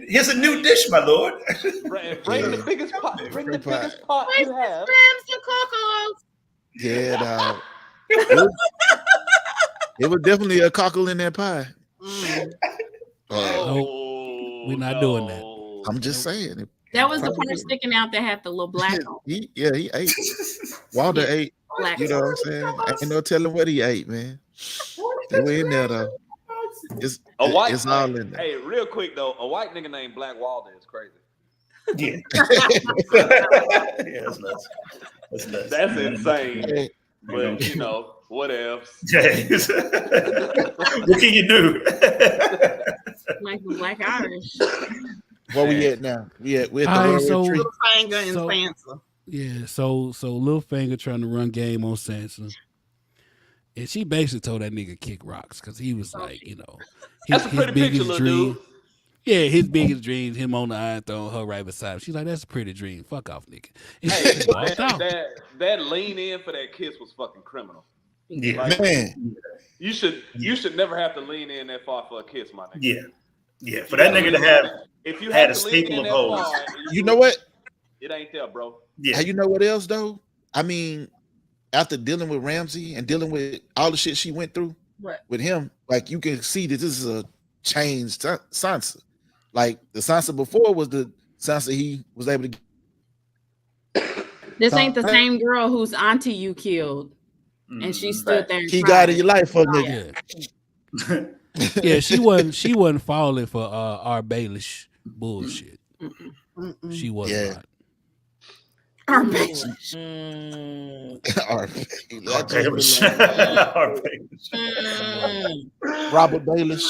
Here's a new dish, my lord. Bring the biggest pot. Bring the biggest pot you have. Yeah, dog. It was definitely a cockle in that pie. We're not doing that. I'm just saying. That was the part sticking out that had the little black on. He ate. Walder ate. Black you know what I'm saying? Ain't no telling what he ate, man. They were in there though. It's all in there. Hey, real quick though, a white nigga named Black Walder is crazy. Yeah. Yeah, that's nuts. That's nuts. That's insane. Hey. But you know, what else? What can you do? Like the Black Irish. Where we at now? We're at the Littlefinger and Sansa. Yeah, so Littlefinger trying to run game on Sansa. And she basically told that nigga kick rocks because he was like, you know, his biggest dream. Yeah, his biggest dream, him on the Iron Throne, her right beside him. She's like, that's a pretty dream. Fuck off, nigga. Hey, that lean in for that kiss was fucking criminal. Yeah, like, man. You should never have to lean in that far for a kiss, my nigga. Yeah. Yeah, for that nigga to have if you had have a to lean staple in of that hoes. far, You know what? It ain't there, bro. Yeah. You know what else though? I mean, after dealing with Ramsey and dealing with all the shit she went through with him, like you can see that this is a changed Sansa. Like the Sansa before was the Sansa he was able to. This ain't the same girl whose auntie you killed, and she stood there. He got in your life for nigga. Yeah, she wasn't falling for our Baelish bullshit. She wasn't. Not. Our Baelish. Robert Baelish.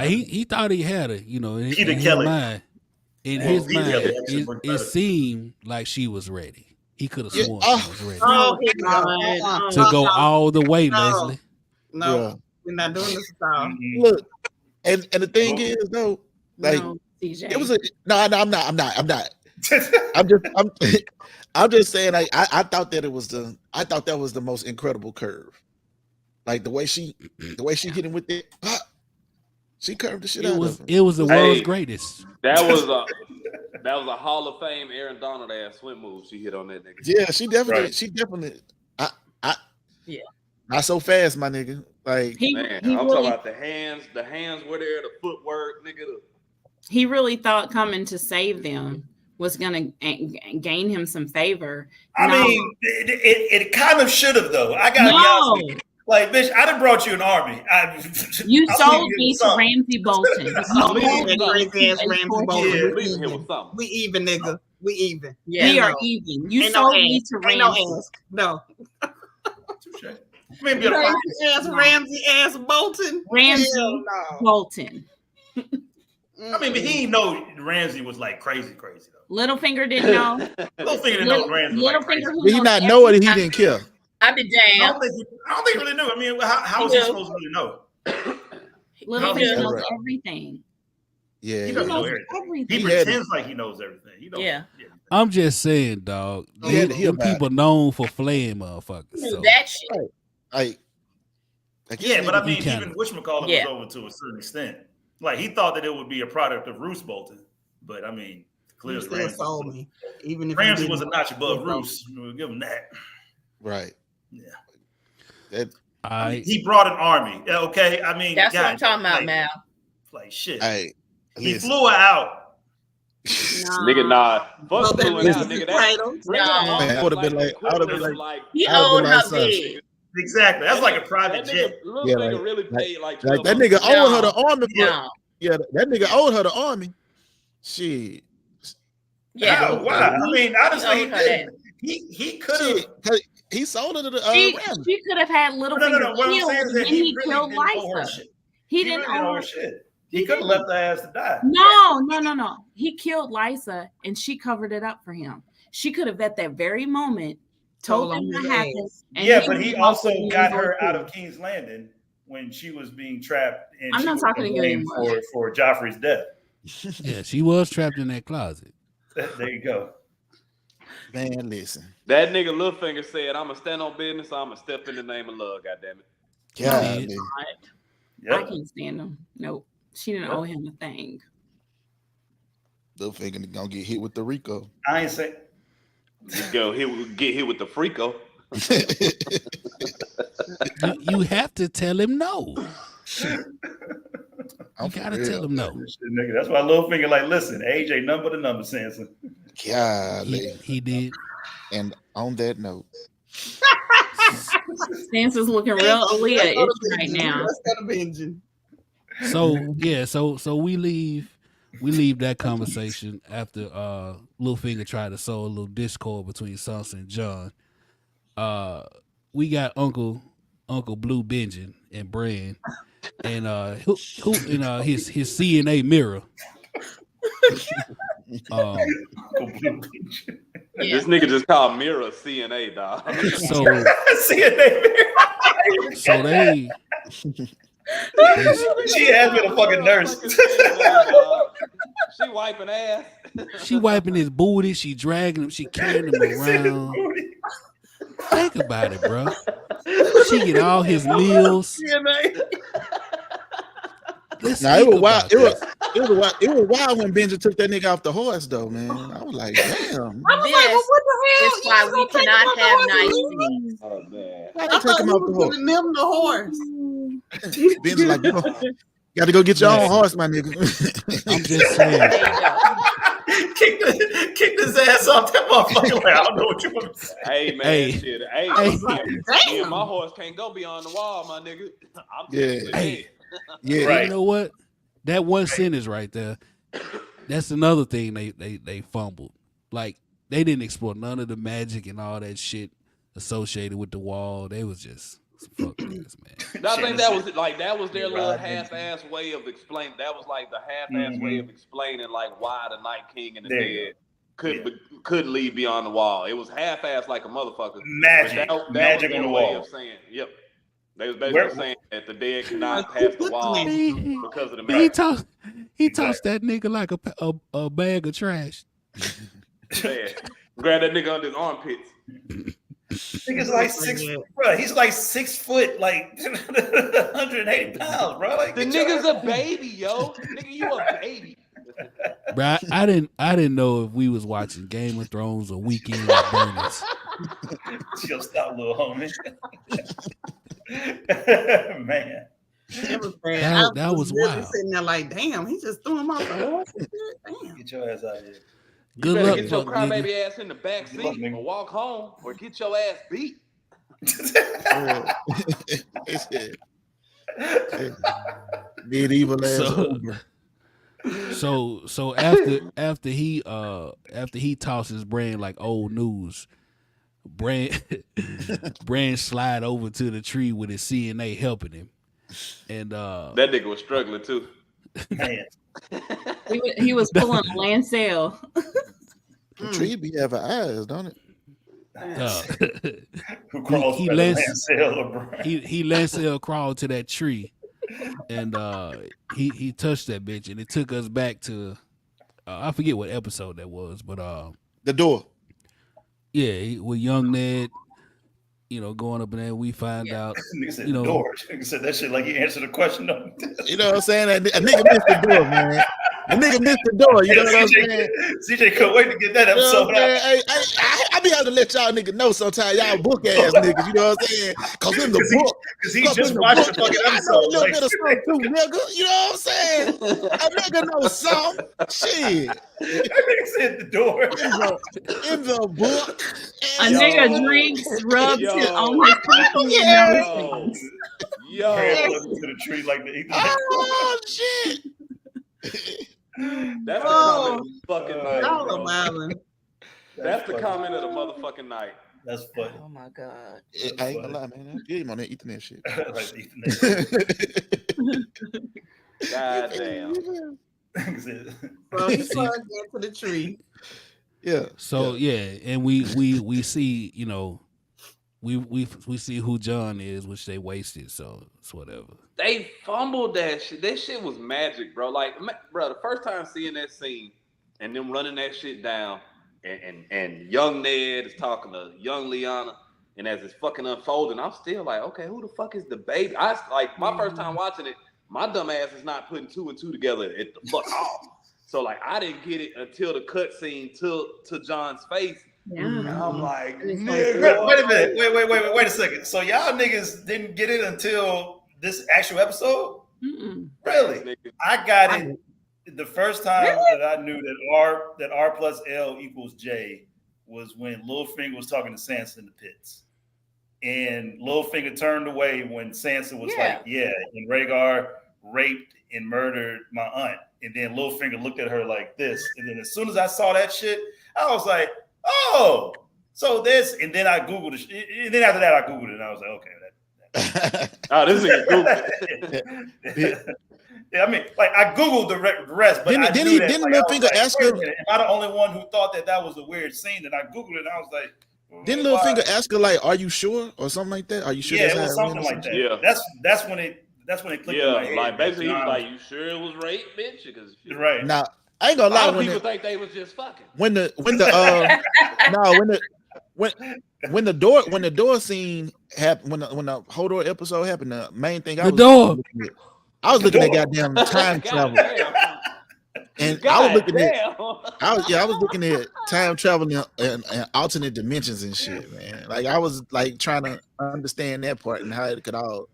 He thought he had her, you know, in his mind. It seemed like she was ready. He could have sworn she was ready Oh, to go all the way, Leslie. No, We're not doing this at all. Look, and the thing is though, like No, CJ. it was I'm not. I'm just saying, like, I thought that was the most incredible curve. Like the way she hit him with it, she curved the shit out of him. It was the world's greatest. That was a Hall of Fame Aaron Donald ass swim move she hit on that nigga. Yeah, she definitely. Yeah. Not so fast, my nigga. Like, I'm talking about the hands. The hands were there. The footwork, nigga. He really thought coming to save them was going to gain him some favor. I mean, it kind of should have, though. I got to be honest. Like, bitch, I done brought you an army. You sold me to Ramsay Bolton. We even, nigga. We even. Yeah, we are even. You sold me to Ramsay. No. Maybe Ramsay ass Bolton. Ramsay Bolton. I mean, but he didn't know Ramsay was like crazy though. Littlefinger didn't know. Littlefinger didn't know Ramsay was like crazy. Did he not know it? He didn't care. I'd be damned. I don't think he really knew. I mean, how is he supposed to really know? Littlefinger knows everything. Yeah, he doesn't know everything. He pretends like he knows everything. He don't. Yeah. I'm just saying, dog. Them people known for flaying motherfuckers. So. That shit. Like yeah, but I mean, even whatchamacallit was over to a certain extent. Like he thought that it would be a product of Roose Bolton, but I mean, clearly Ramsay sold me. Even if Ramsay was a notch above Roose, we'll give him that. Right. Yeah. He brought an army. Okay, I mean, that's what I'm talking about, Mal. Like shit. He flew her out. Nigga, nah. Fuck flew her out, nigga. I would have been like, he owed her big. Exactly. That's like a private jet. Yeah, really paid like that nigga owed her the army. Yeah, that nigga owed her the army. Shit. Yeah. Why? I mean, honestly, he could have. He sold her to the she could have had Littlefinger killed when he killed Lysa. He didn't owe her shit. He could have left her ass to die. No. He killed Lysa and she covered it up for him. She could have at that very moment told him what happened. Yeah, but he also got her out of King's Landing when she was being trapped. And I'm not talking to you anymore. For Joffrey's death. Yeah, she was trapped in that closet. There you go. Man, listen. That nigga Littlefinger said, "I'm gonna stand on business. I'm gonna step in the name of love." Goddamn it. I can't stand him. Nope. She didn't owe him a thing. Littlefinger gonna get hit with the Rico. I ain't say. Get hit with the Frico. you have to tell him no. You gotta tell him no. Nigga, that's why Littlefinger like, listen, age ain't nothing but a number, Sansa. Golly. He did. And on that note, Sansa's looking real Aaliyah right now. So we leave that conversation after Littlefinger tried to sow a little discord between Sansa and Jon. We got Uncle Blue Benjen and Bran, and who in his CNA mirror. This nigga just called Mirror CNA, dog. So CNA mirror. So they. She has been a fucking nurse. She wiping ass. She wiping his booty. She dragging him. She carrying him around. Think about it, bro. She get all his meals. Now it was wild. It was wild when Benji took that nigga off the horse, though, man. I was like, damn. I was like, well, what the hell? That's why we cannot have nice things. Oh man. I thought he was giving them the horse. Benji like, you got to go get your own horse, my nigga. I'm just saying. Kick his ass off that motherfucker. Like, I don't know what you want to say. Hey man, shit. Hey, my horse can't go beyond the wall, my nigga. Yeah, right. You know what? That one sentence right there. That's another thing they fumbled. Like they didn't explore none of the magic and all that shit associated with the wall. They was just fuck this, man. I think that was their little half-ass way of explaining. That was like the half-ass way of explaining like why the Night King and the Dead couldn't leave beyond the wall. It was half-ass like a motherfucker. Magic on the wall. Of saying, yep. They was basically saying that the dead cannot pass the wall because of the magic. He tossed that nigga like a bag of trash. Man, grab that nigga under his armpits. Nigga's like 6, bro. He's like 6 foot, like 180 pounds, bro. Like, the nigga's a baby, yo. Nigga, you a baby. Bro, I didn't know if we was watching Game of Thrones or Weekend at Bernie's. Chill, stop, little homie. Man. It was bad. That was really wild. sitting there like, damn, he just threw him off the horse. Damn. Get your ass out of here. Good better luck, get your fuck crybaby nigga. ass in the back seat or walk home or get your ass beat. Medieval ass Uber. So after he tosses Bran like old news, Bran slide over to the tree with his CNA helping him, and that nigga was struggling too. Man. He was pulling a land sail. The tree be having eyes, don't it? Who crawls he Lancel crawled to that tree, and he touched that bitch, and it took us back to I forget what episode that was, but the door. Yeah, with young Ned, going up in there, we find out. Nigga said the door. Nigga said that shit like he answered the question. You know what I'm saying? A nigga missed the door, man. A nigga missed the door. You know what I'm saying? CJ couldn't wait to get that episode out. Hey, I be able to let y'all niggas know sometimes y'all book ass niggas. You know what I'm saying? Because in the book, because he just watched the fucking episode. I know a little bit of something too, nigga. You know what I'm saying? A nigga knows something. Shit. That nigga said the door. In the book. A nigga drinks, rubs on his pinky and Yo. To the tree like the oh shit. That's the comment of the fucking night. Bro. That's the comment of the motherfucking night. That's funny. Oh my god. I ain't gonna lie, man. I feel him on that eating that shit. God damn. So he plugged into the tree. Yeah. So and we see, we see who Jon is, which they wasted. So it's whatever. They fumbled that shit. That shit was magic, bro. Like, bro, the first time seeing that scene and them running that shit down, and young Ned is talking to young Lyanna, and as it's fucking unfolding, I'm still like, okay, who the fuck is the baby? My first time watching it, my dumb ass is not putting 2 and 2 together at the fuck off. So like, I didn't get it until the cut scene to Jon's face. Yeah. And I'm like, nigga. Wait a minute. Wait a second. So y'all niggas didn't get it until this actual episode? Mm-mm. Really? I got it the first time that I knew that R plus L equals J was when Littlefinger was talking to Sansa in the pits. And Littlefinger turned away when Sansa was like, and Rhaegar raped and murdered my aunt. And then Littlefinger looked at her like this. And then as soon as I saw that shit, I was like, oh, so this. And then I Googled it. And then after that, I Googled it. And I was like, okay. Oh, this nigga Googled. Yeah, I mean, like I Googled the rest, but didn't Littlefinger ask her? Am I the only one who thought that was a weird scene? And I Googled it and I was like, didn't Littlefinger ask her like, "Are you sure?" or something like that? Are you sure? Yeah, it was something like that. Yeah, that's when it clicked. Yeah, in my head. like basically he was like, "You sure it was rape, bitch?" Because right now, I ain't gonna lie. A lot of people think they was just fucking. When the door scene happened, when the whole door episode happened, the main thing I was looking at goddamn time travel. And I was looking at time travel and alternate dimensions and shit, man. Like I was like trying to understand that part and how it could all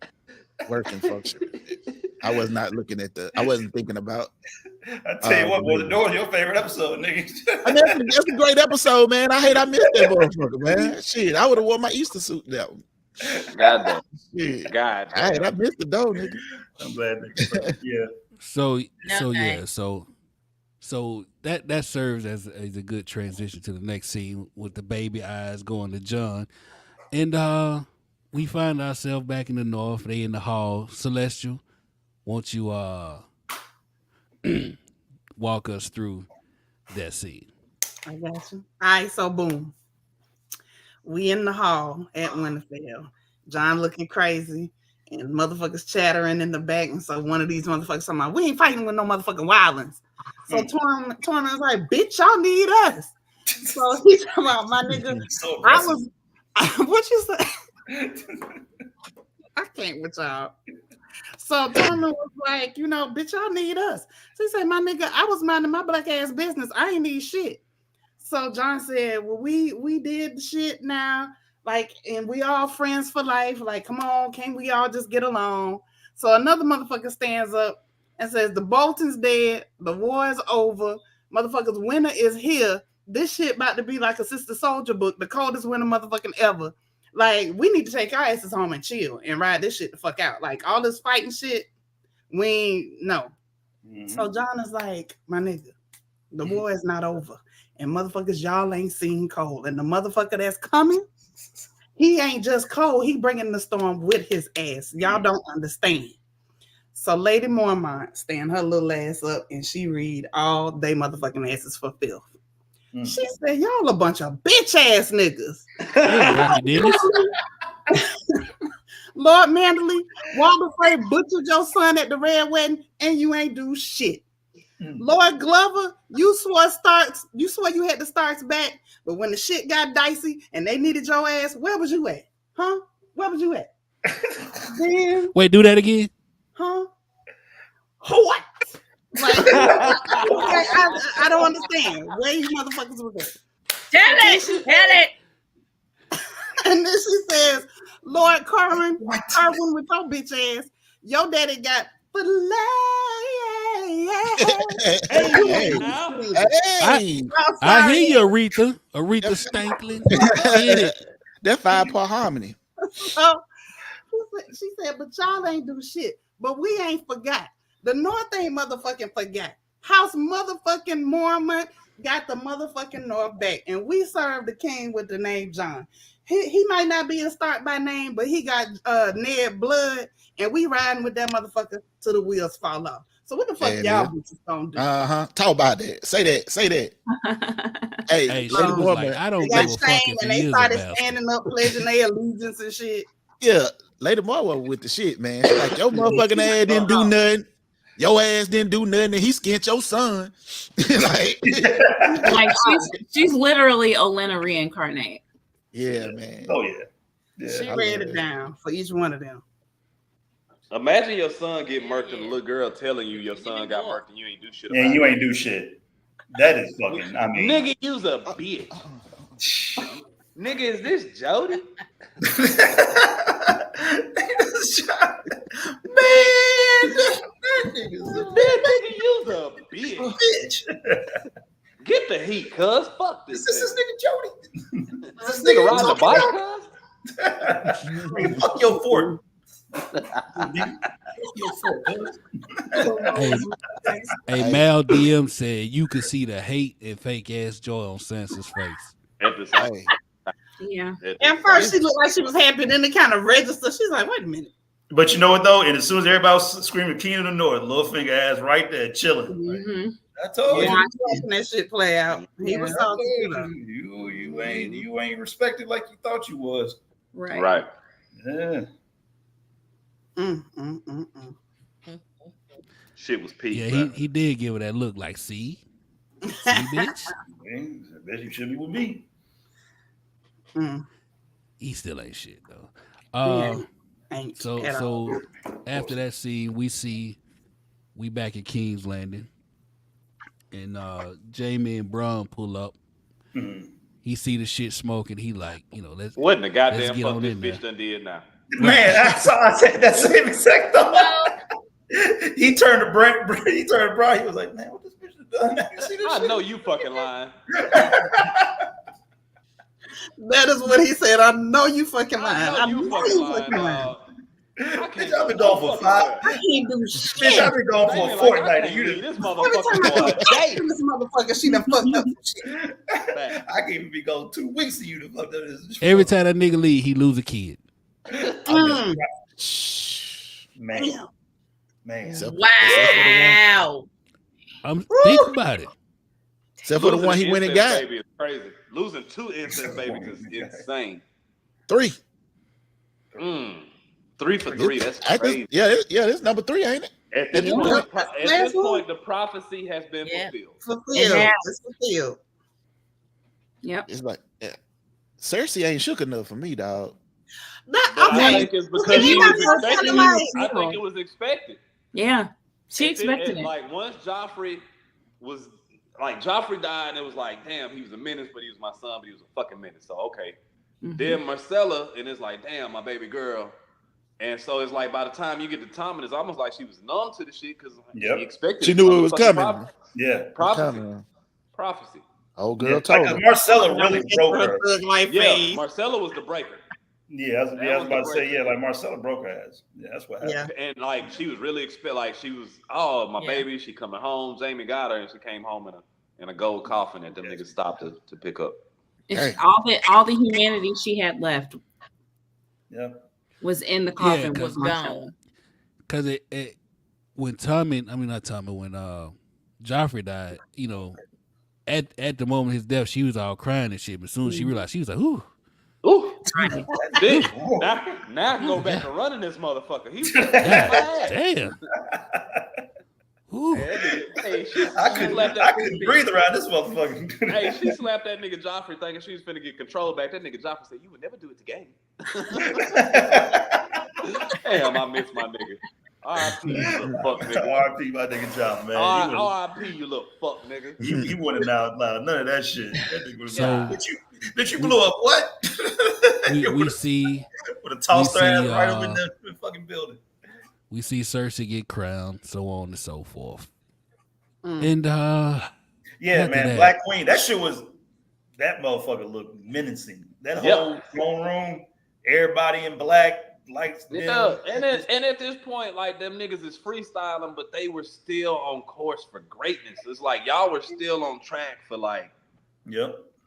work and function. I was not looking at I wasn't thinking about. I tell you what, boy, the door is your favorite episode, nigga. I mean, that's a great episode, man. I missed that motherfucker, man. Shit, I would have worn my Easter suit that one. God damn. Shit. God damn. I missed the door, nigga. I'm glad, nigga. Yeah. So that serves as a good transition to the next scene with the baby eyes going to Jon. And we find ourselves back in the north. They in the hall. Celestial, won't you walk us through that scene? I got you. All right, so boom. We in the hall at Winterfell. Jon looking crazy. And motherfuckers chattering in the back. And so one of these motherfuckers talking about, we ain't fighting with no motherfucking wildlings. So Tormund's like, bitch, y'all need us. So he's talking about, my nigga, So I was, what you say? I can't with y'all. So Tommen was like, you know, bitch, y'all need us. So he said, my nigga, I was minding my black ass business. I ain't need shit. So Jon said, well, we did the shit now. Like, and we all friends for life. Like, come on, can't we all just get along? So another motherfucker stands up and says, the Bolton's dead. The war is over. Motherfuckers, winter is here. This shit about to be like a Sister Soldier book, the coldest winter motherfucking ever. Like, we need to take our asses home and chill and ride this shit the fuck out. Like, all this fighting shit, we ain't, no. Mm-hmm. So Jon is like, my nigga, the war is not over. And motherfuckers, y'all ain't seen cold. And the motherfucker that's coming, he ain't just cold. He bringing the storm with his ass. Y'all don't understand. So Lady Mormont stand her little ass up and she read all they motherfucking asses for filth. She said, y'all a bunch of bitch ass niggas. Lord Manderly, Walder Frey butchered your son at the Red Wedding and you ain't do shit. Lord Glover, you swore you had the Starks back, but when the shit got dicey and they needed your ass, where was you at? Huh? Where was you at? Damn. Wait, do that again? Huh? What? Like, I don't understand where you motherfuckers were at. Tell it. And then she says, Lord Carwin with your bitch ass, your daddy got I hear you, Aretha Stanklin. That 5-part harmony. So she said, but y'all ain't do shit. But we ain't forgot. The North ain't motherfucking forgot. House motherfucking Mormont got the motherfucking North back. And we serve the king with the name Jon. He might not be a Stark by name, but he got Ned blood. And we riding with that motherfucker till the wheels fall off. So what the fuck y'all bitches gonna do? Talk about that. Say that. Hey, she was like, I don't give a fuck if and they started standing up, pledging their allegiance and shit. Yeah, Lady Marwa with the shit, man. She's like, your motherfucking ass didn't do nothing. Your ass didn't do nothing, and he skint your son. like she's literally Olenna reincarnate. Yeah, man. Oh yeah. She read it down for each one of them. Imagine your son get murked and the little girl telling you your son got murked and you ain't do shit about it. You ain't do shit. That is fucking, I mean. Nigga, you's a bitch. Nigga, is this Jody? Man, nigga, you's a bitch. Get the heat, cuz. Fuck this. Is this nigga Jody? This nigga riding a bike, cuz? Fuck your fort. Hey, Mal DM said you could see the hate and fake ass joy on Sansa's face. At the same. Yeah. At first she looked like she was happy, then it kind of registered. She's like, wait a minute. But you know what though? And as soon as everybody was screaming King of the North, Littlefinger ass right there chilling. Mm-hmm. I told you. Watching that shit play out. He was talking you ain't respected like you thought you was. Right. Yeah. Shit was peak. Yeah, he did give her that look like, see bitch. I bet you should be with me. He still ain't shit though. So after that scene, we back at King's Landing, and Jaime and Bran pull up. Mm-hmm. He see the shit smoking. He like, let's. Wasn't the goddamn fuck this bitch done did now? Man, I said that same exact thought. He turned to Bran. He was like, man, what this bitch done? You see this I shit? know you fucking lying. That is what he said. I know you fucking lying. I know you fucking lying. Bitch, I've been gone for 5. I can't do shit. Bitch, I've been gone for a fortnight. And you this Every time I go this motherfucker, she done fucked up some shit. I can't even be gone 2 weeks and you done fucked up this. Every time that nigga leave, he lose a kid. Man. Wow. Think about it. Except for the one he went and got. Baby is crazy. Losing 2 incest babies is insane. 3. 3 for 3. That's I crazy. think, this number 3, ain't it? At this point, the prophecy has been fulfilled. It's fulfilled. Yep. It's like Cersei ain't shook enough for me, dog. I think it's because she was expecting. I think it was expected. Yeah, she expected it. Like once Joffrey died, and it was like, damn, he was a menace, but he was my son, but he was a fucking menace. So okay. Then Marcella, and it's like, damn, my baby girl. And so it's like by the time you get to Tommen, it's almost like she was numb to the shit because she expected. She knew it was coming. Prophecy. Oh, girl told her. Marcella really broke her. Marcella was the breaker. Yeah, I was about to say, like Marcella broke her ass. Yeah, that's what happened. Yeah. And like she was really my baby, she coming home. Jaime got her, and she came home in a gold coffin that them niggas stopped to pick up. All the humanity she had left. Yeah. Was in the coffin, was gone. Because when Joffrey died, at the moment of his death, she was all crying and shit. But as soon as she realized, she was like, ooh. Now I can go back to running this motherfucker. He was damn. I couldn't breathe around this motherfucker. Hey, she slapped that nigga Joffrey thinking she was finna get control back. That nigga Joffrey said, "You would never do it again." Damn, I miss my nigga. R.I.P. you little fuck nigga. R.I.P. my nigga Joffrey, man. R.I.P. you little fuck nigga. He wouldn't allow none of that shit. That nigga was bitch, you blew up what? we see with a tossed her ass right up in the fucking building. We see Cersei get crowned, so on and so forth. And man, Black Queen. That motherfucker looked menacing. That whole throne room, everybody in black, lights. And at this point, like them niggas is freestyling, but they were still on course for greatness. It's like y'all were still on track for like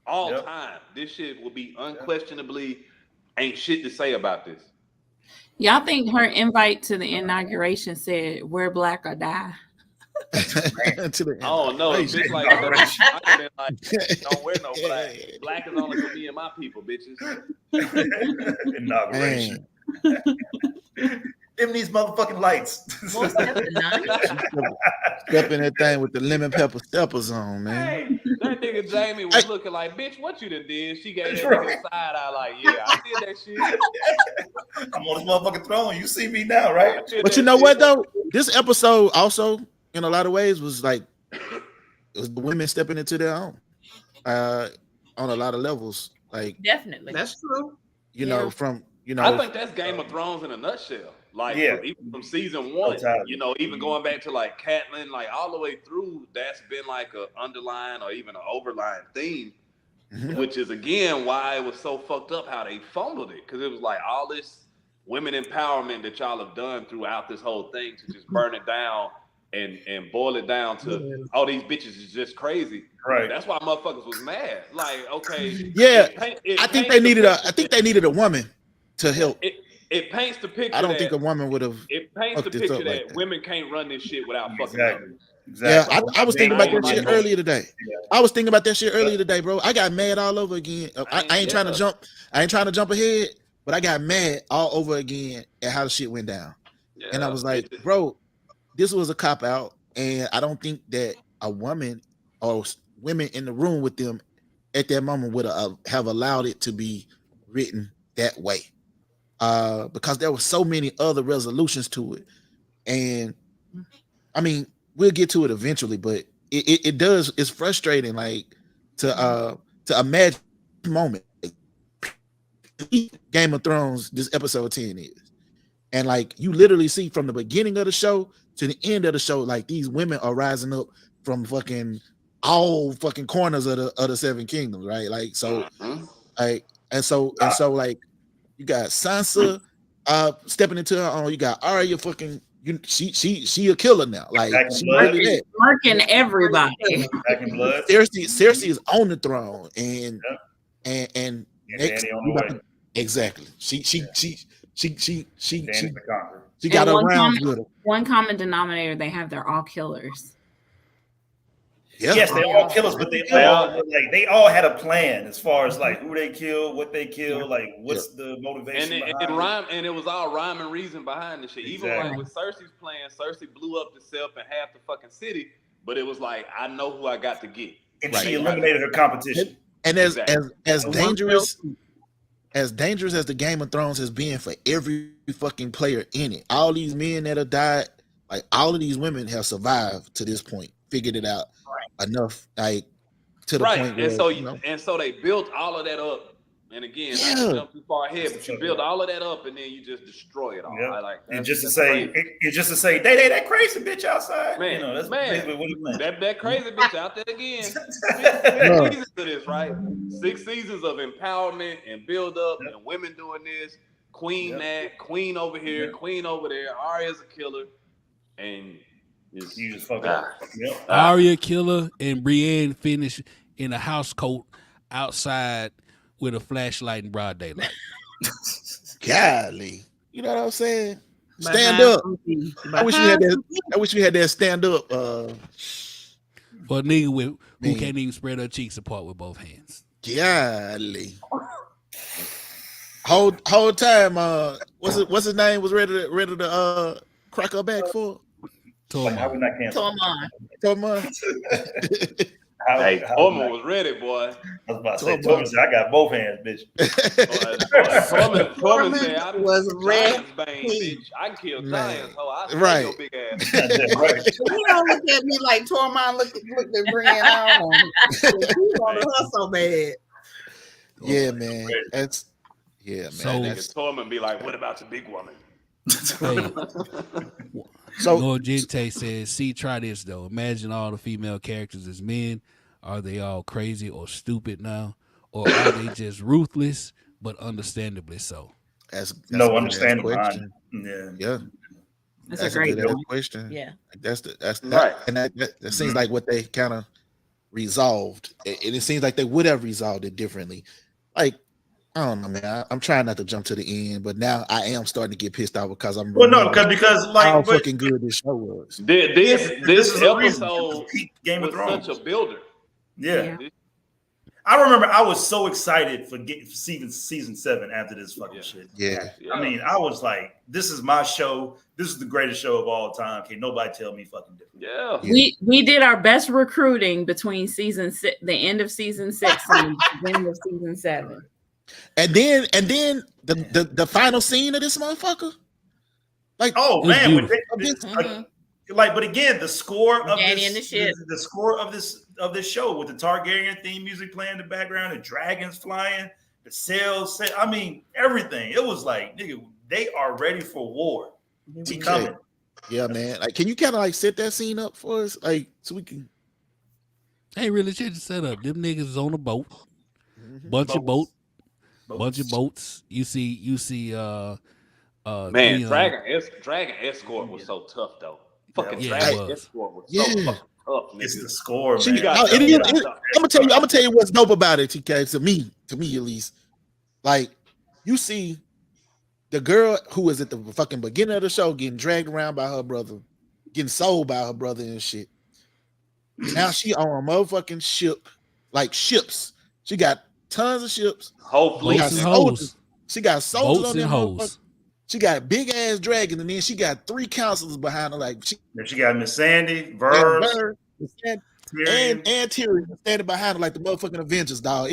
all time. This shit will be unquestionably ain't shit to say about this. Y'all think her invite to the inauguration said "Wear black or die"? Oh no, it's just like don't wear no black. Black is only for me and my people, bitches. Inauguration. Dim these motherfucking lights. Stepping that thing with the lemon pepper steppers on, man. Hey, that nigga Jaime was looking like, bitch, what you done did? She gave that nigga side eye like, yeah, I did that shit. I'm on this motherfucking throne. You see me now, right? But you know what though? This episode also, in a lot of ways, was like it was the women stepping into their own on a lot of levels. Like definitely, that's true. I think that's Game of Thrones in a nutshell. Like even from season 1, even going back to like Catelyn, like all the way through, that's been like a underlying or even an overlying theme, which is again why it was so fucked up how they fumbled it, because it was like all this women empowerment that y'all have done throughout this whole thing to just burn it down and boil it down to all these bitches is just crazy. Right. That's why motherfuckers was mad. Like, okay, I think they needed a woman to help. It paints the picture. I don't think a woman would have. It paints the picture that women can't run this shit without fucking up. Exactly. Yeah, I was thinking about that shit earlier today. I was thinking about that shit earlier today, bro. I got mad all over again. I ain't trying to jump. I ain't trying to jump ahead, but I got mad all over again at how the shit went down. Yeah, and I was like, bro, this was a cop out, and I don't think that a woman or women in the room with them at that moment would have allowed it to be written that way. Because there were so many other resolutions to it, and I mean, we'll get to it eventually, but it's frustrating, like to imagine the moment Game of Thrones this episode 10 is, and like you literally see from the beginning of the show to the end of the show, like these women are rising up from fucking all fucking corners of the Seven Kingdoms, right? Like so, like and so like. You got Sansa stepping into her own. You got Arya fucking. She a killer now. Like she really marking everybody. Back in blood. Cersei is on the throne, and next, exactly. She got her rounds with her. One common denominator they have. They're all killers. Yeah. Yes, they all killers, but they all had a plan as far as like who they kill, what they kill, like what's the motivation. And it was all rhyme and reason behind the shit. Even like with Cersei's plan, Cersei blew up herself and half the fucking city, but it was like, I know who I got to get. And she eliminated her competition. And as dangerous as the Game of Thrones has been for every fucking player in it, all these men that have died, like all of these women have survived to this point, figured it out enough, like to the point where, and so they built all of that up. And again, I jump too far ahead, but you build all of that up and then you just destroy it all. Yeah. And just to say, they that crazy bitch outside. Man, that's basically what he meant. That crazy bitch out there again. 6 seasons of this, right? 6 seasons of empowerment and build up and women doing this. Queen that, queen over here, queen over there. Arya's a killer. And you just fuck up. Arya killer and Brienne finish in a house coat outside with a flashlight in broad daylight. Golly, you know what I'm saying? Stand up. I wish we had that stand up. For a nigga who can't even spread her cheeks apart with both hands. Golly. Whole time, what's his name was ready to crack her back for? Tommen. Tommen was ready, boy. I was about to say, Tommen said, I got both hands, bitch. Tommen said, I was ready, bitch. I can kill giants, I your big ass. You don't look at me like Tormund looked at Brienne. I don't want it. He wanted her so bad. Yeah, man. Man. Tormund be like, what about the big woman? So Lord Gente says, see, try this though. Imagine all the female characters as men. Are they all crazy or stupid now? Or are they just ruthless, but understandably so? That's no understandable. Yeah. That's a great question. Yeah. That's right. And that seems like what they kind of resolved. And it seems like they would have resolved it differently. Like, I don't know, man. I'm trying not to jump to the end, but now I am starting to get pissed off because I'm because like how fucking good this show was. This episode Game of Thrones such a builder. Yeah. I remember I was so excited for season 7 after this fucking shit. Yeah. I mean, I was like, this is my show. This is the greatest show of all time. Can't nobody tell me fucking different. Yeah. We did our best recruiting between the end of season 6 and the beginning of season 7. And then the final scene of this motherfucker. Like, oh man, but again, the score of this show with the Targaryen theme music playing in the background, the dragons flying, the sails. I mean, everything. It was like, nigga, they are ready for war. We coming. Yeah, man. Like, can you kind of like set that scene up for us, like, so we can? Hey, really, shit to set up. Them niggas is on a boat, bunch of boats. You see. Man, Dragon Escort was so tough though. Fucking Dragon Escort was so fucking tough. It's the score, man. I'm gonna tell you what's dope about it, TK. To me at least, like, you see the girl who was at the fucking beginning of the show getting dragged around by her brother, getting sold by her brother and shit. Now she on a motherfucking ship, like ships. She got tons of ships. Hopefully, she got soldiers on them. She got big ass dragons, and then she got 3 counselors behind her. like she got Miss Sandy, Verve, and Tyrion standing behind her like the motherfucking Avengers, dog.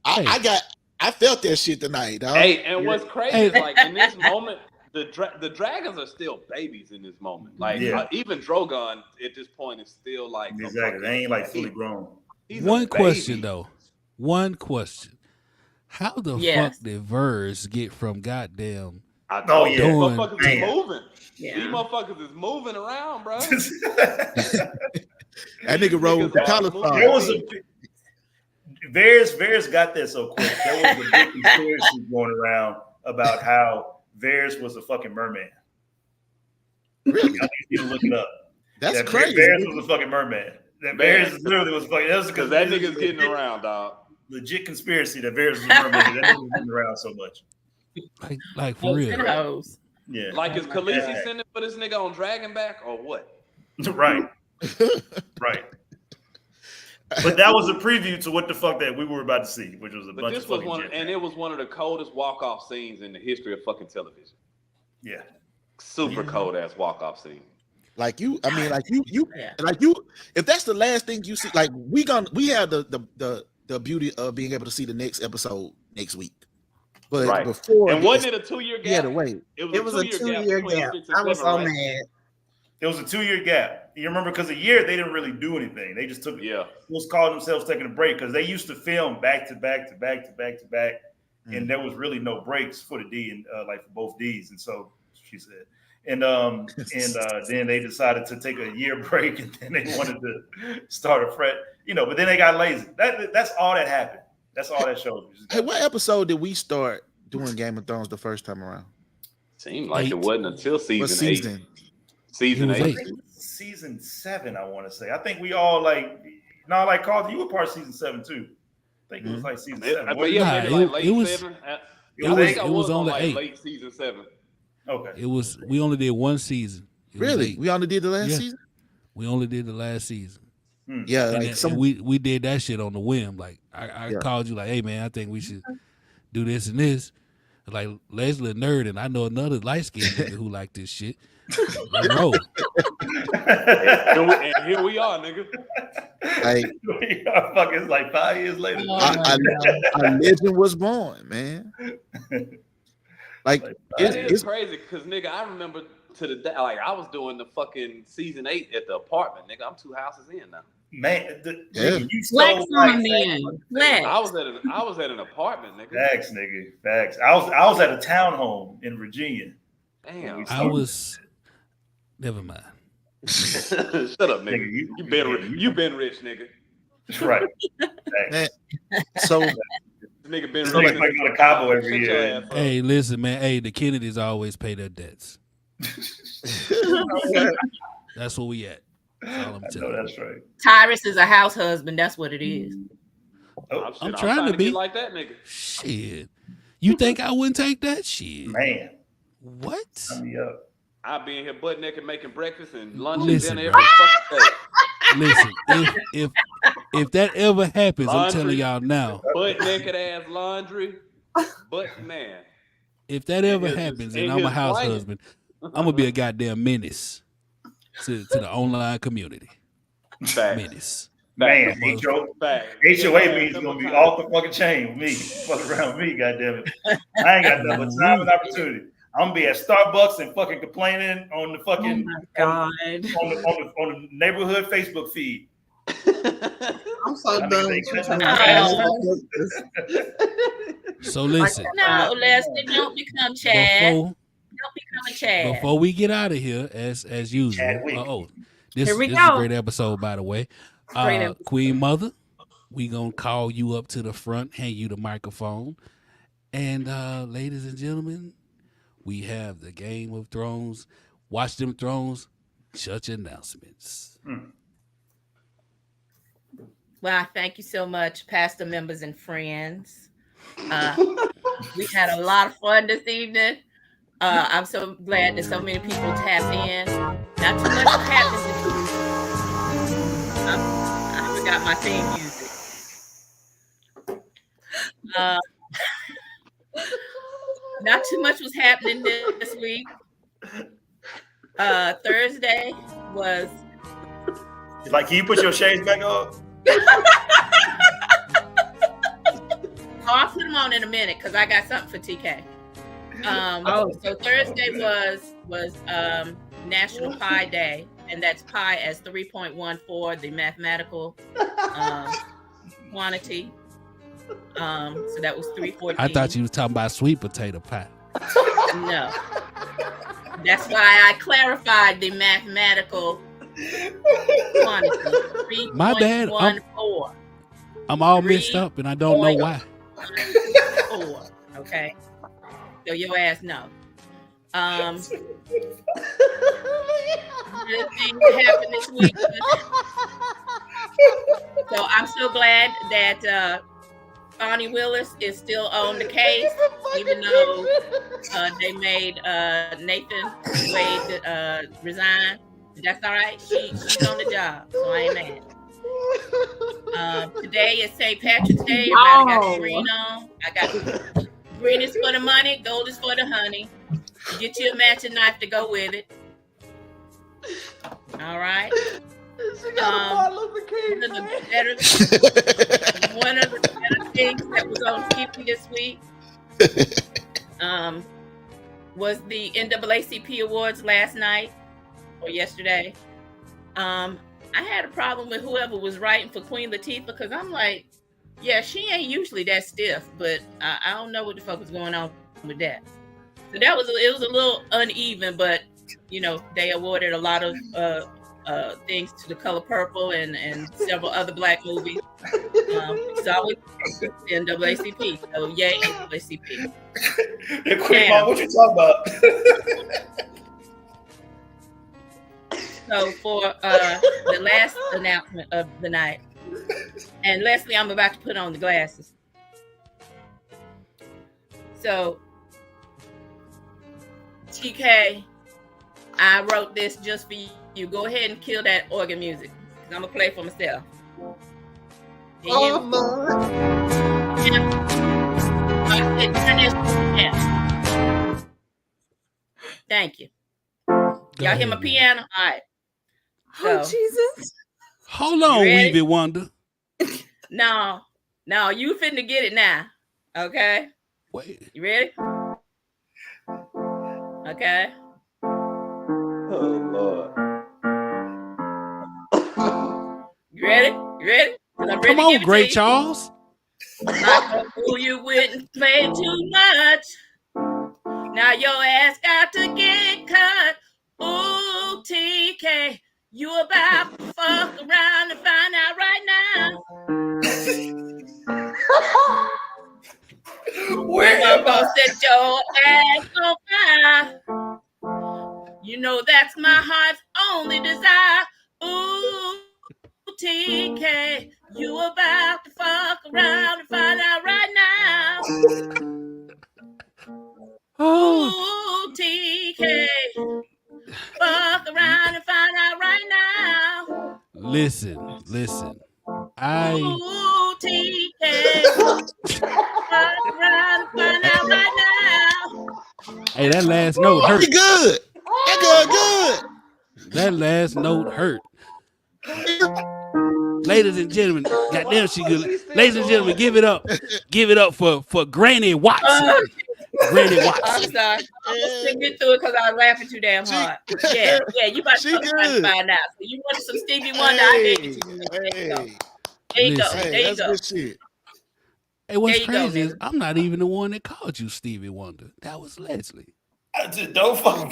I felt that shit tonight, dog. Hey, and what's crazy is like in this moment, the dragons are still babies in this moment. Like even Drogon at this point is still like exactly. They ain't like fully grown. One question though. One question. How the fuck did Verse get from goddamn? Motherfuckers is moving. Yeah. These motherfuckers is moving around, bro. That nigga rolled with the cauliflower. Varys got there so quick. There was a big conspiracy going around about how Varys was a fucking merman. Really? I need to look it up. That's crazy. Varys was a fucking merman. That Varys literally was fucking. That's because that nigga's getting around, dog. Legit conspiracy that Varys was a merman. That nigga was getting around so much. Like for real. Yeah. Like is Khaleesi sending for this nigga on Dragonback or what? Right. Right. But that was a preview to what the fuck that we were about to see, which was a bunch of fucking shit. And it was one of the coldest walk-off scenes in the history of fucking television. Yeah. Super cold ass walk-off scene. Like you, I mean, like you, if that's the last thing you see, like we have the beauty of being able to see the next episode next week. But before, and wasn't it a 2-year gap? Yeah, to wait. It was a 2-year gap. I was so mad. It was a 2-year gap. You remember, because a year they didn't really do anything. They just took was calling themselves taking a break because they used to film back to back, and there was really no breaks for the D and like for both Ds. And so she said, and then they decided to take a year break, and then they wanted to start a fret, but then they got lazy. That's all that happened. That's all that shows. Hey, what episode did we start doing Game of Thrones the first time around? Seemed like it wasn't until season 8. Season 8. Season 7, I want to say. I think we all Carl, you were part of season 7 too. I think it was like season 7. It was on the 8. Late season 7. Okay. We only did one season. Really? We only did the last season? We only did the last season. Yeah, and we did that shit on the whim. Like I called you like, hey man, I think we should do this and this. Like Leslie a nerd, and I know another light skinned nigga who like this shit. Like, bro. And here we are, nigga. We are fucking like 5 years later. A legend was born, man. Like it's crazy because nigga, I remember to the day, like I was doing the fucking season 8 at the apartment, nigga. I'm 2 houses in now. Man, you Flex on me. Flex. I was at an apartment, nigga. Facts, nigga. Facts. I was at a townhome in Virginia. Damn. Never mind. Shut up, nigga. You been rich, nigga. That's right. Man, so nigga been rich. Like a Cabo every year. Hey, listen, man. Hey, the Kennedys always pay their debts. That's where we at. That's right. Tyrus is a house husband. That's what it is. Oh, I'm trying to be like that nigga. Shit. You think I wouldn't take that shit? Man. What? I'll be in here butt naked making breakfast and lunch Listen, and dinner every fucking day. Listen, if that ever happens, I'm telling y'all now. Butt naked ass laundry. But man. If that ever happens and I'm a house husband, I'm gonna be a goddamn menace to the online community. Menace. Man, HOA means gonna be off the fucking chain with me. Fuck around with me, goddamn it. I ain't got nothing but time and opportunity. I'm gonna be at Starbucks and fucking complaining on the fucking on the neighborhood Facebook feed. I'm so done. So listen. No, Leslie, don't become Chad. Don't become a Chad. Before we get out of here, as usual. This is a great episode, by the way. Queen Mother, we gonna call you up to the front, hand you the microphone, and ladies and gentlemen, we have the Game of Thrones. Watch them Thrones. Church announcements. Well, thank you so much, pastor members and friends. We had a lot of fun this evening. I'm so glad that so many people tapped in. Not too much happened this week. I forgot my theme music. Not too much was happening this week. Thursday was. Like, can you put your shades back on? I'll put them on in a minute because I got something for TK. So Thursday was National Pi Day, and that's pi as 3.14, the mathematical quantity. So that was 314. I thought you was talking about sweet potato pie. No, that's why I clarified the mathematical quantity. My bad. I'm all messed up, and I don't know why. 4, okay. So your ass no. Good thing happened this week. So I'm so glad that Bonnie Willis is still on the case, even though they made Nathan Wade resign. That's all right. She's on the job, so I ain't mad. Today is St. Patrick's Day. Everybody got green on. I got green is for the money, gold is for the honey. Get you a matching knife to go with it. All right. One of the better things that was on TV this week was the NAACP Awards last night or yesterday. I had a problem with whoever was writing for Queen Latifah because I'm like, yeah, she ain't usually that stiff, but I don't know what the fuck was going on with that. So it was a little uneven, but you know, they awarded a lot of things to The Color Purple and several other black movies. It's always NAACP, so yay NAACP. Queen Mom, what you talking about? So for the last announcement of the night, and Leslie, I'm about to put on the glasses. So, TK, I wrote this just for you. Go ahead and kill that organ music, because I'm going to play for myself. Oh, Lord. Thank you. Y'all hear my piano? All right. Oh, Jesus. Hold on, Weavy Wonder. No, you finna get it now. Okay? Wait. You ready? Okay. Oh, Lord. You ready? You ready? Come on, Great Charles. I know you wouldn't play too much. Now your ass got to get cut. Ooh, TK, you about to fuck around and find out right now. Where I'm gonna set your ass on fire. You know that's my heart's only desire. Ooh, TK, you about to fuck around and find out right now. Ooh, TK, fuck around and find out right now. Listen. Ooh, TK, fuck around and find out right now. Hey, that last note hurt. Good. That good. That last note hurt. Ladies and gentlemen, goddamn she good. Ladies and gentlemen, give it up. Give it up for Granny Watson. Granny Watson. I'm sorry. I'm just singing through it because I was laughing too damn hard. Yeah, you about to find out. So you wanted some Stevie Wonder, I gave it to you. There you go. There you go. Good shit. Hey, what's crazy is I'm not even the one that called you Stevie Wonder. That was Leslie. I just don't fucking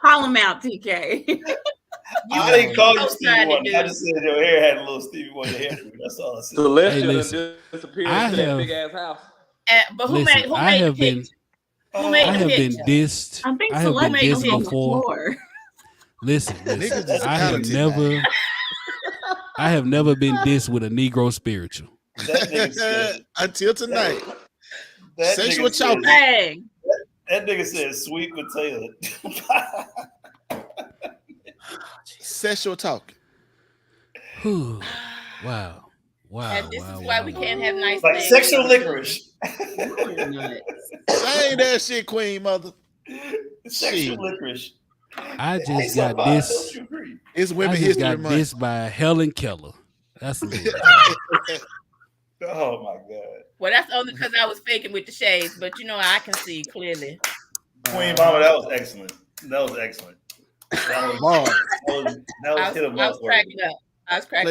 call him out, TK. I didn't call you Stevie Wonder. I just said your hair had a little Stevie Wonder hair. That's all I said. Celestial disappeared into that big ass house. But who made I have the been dissed. I think I have been dissed before. Listen. I have never been dissed with a Negro spiritual. Until tonight. Sexual chopping. That nigga said sweet potato. Sexual talk. Wow. And this is why we can't have nice like things. Sexual licorice. Say that shit, Queen Mother. Sexual licorice. I just got this. It's Women History Month. Got this by Helen Keller. That's it. Oh my God. Well, that's only because I was faking with the shades, but you know I can see clearly. Queen Mama, that was excellent. That was excellent. That was hit him up. I was cracking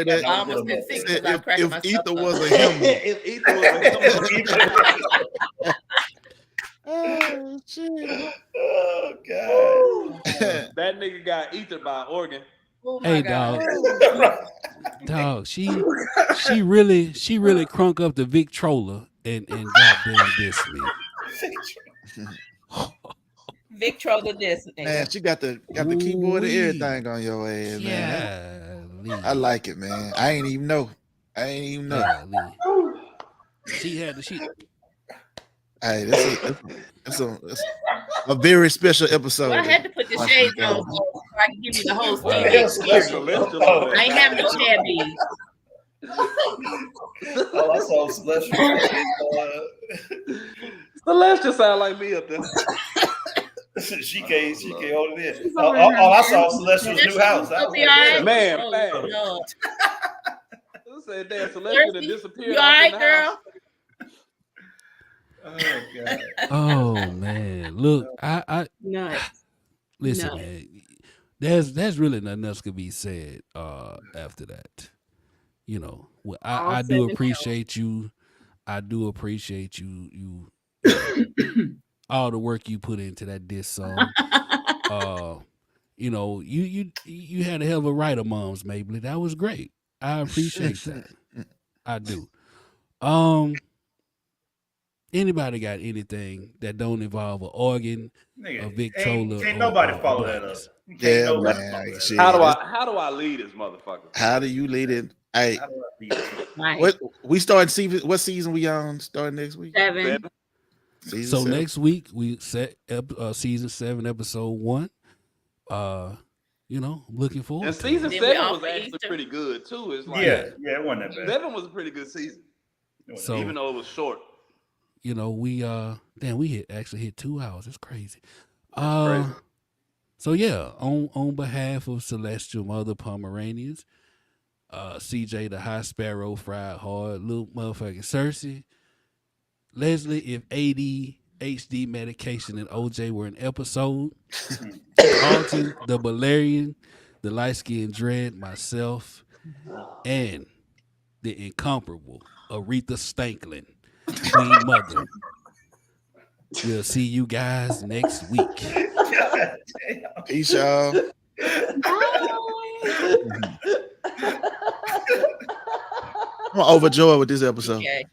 up. I almost didn't think because I was cracking myself Ether up. was a him. If Ether was a him. Oh shit. Oh God. That nigga got ether by organ. Oh my Hey God. dog, she really crunk up the Victrola and goddamn diss me. Victrola this nigga. Man, she got the keyboard and everything on your ass, man. I like it, man. I ain't even know. She had the shit. Hey, it's a very special episode. Well, I had to put the shades on so I I can give you the whole Wow. season. I ain't having no shabby. Oh, I saw Celestial. Celestial sound like me up there. She can't hold it in. All I saw was Celestial's new house. Man. I said, damn, Celestial that disappeared. You all right, girl? Oh, God. Oh man, look, I Nuts. listen, Nuts. man. There's really nothing else could be said after that. You know, well, I do appreciate you. I do appreciate you all the work you put into that diss song. You know, you had a hell of a writer, Moms Mabley. That was great. I appreciate that. I do. Anybody got anything that don't involve an organ, a Victrola? Can't nobody follow that up. Yeah, man. Shit. How do I lead this motherfucker? How do you lead it? Hey, Right. what we starting season? What season we on? Starting next week? 7. Season So 7? next week we set season 7, episode 1. You know, I'm looking forward. And to season it. 7 was actually pretty good too. It's like yeah, it wasn't that bad. 7 was a pretty good season, So even though it was short. you know, we actually hit 2 hours. It's crazy. Crazy. So yeah, on behalf of Celestial Mother Pomeranians, CJ the High Sparrow, Fried Hard, little motherfucking Cersei, Leslie, if ADHD medication and OJ were an episode, Alton, the Balerian, the light skinned dread, myself, and the incomparable Aretha Stanklin, Queen Mother. We'll see you guys next week. Peace, y'all. I'm overjoyed with this episode. Okay.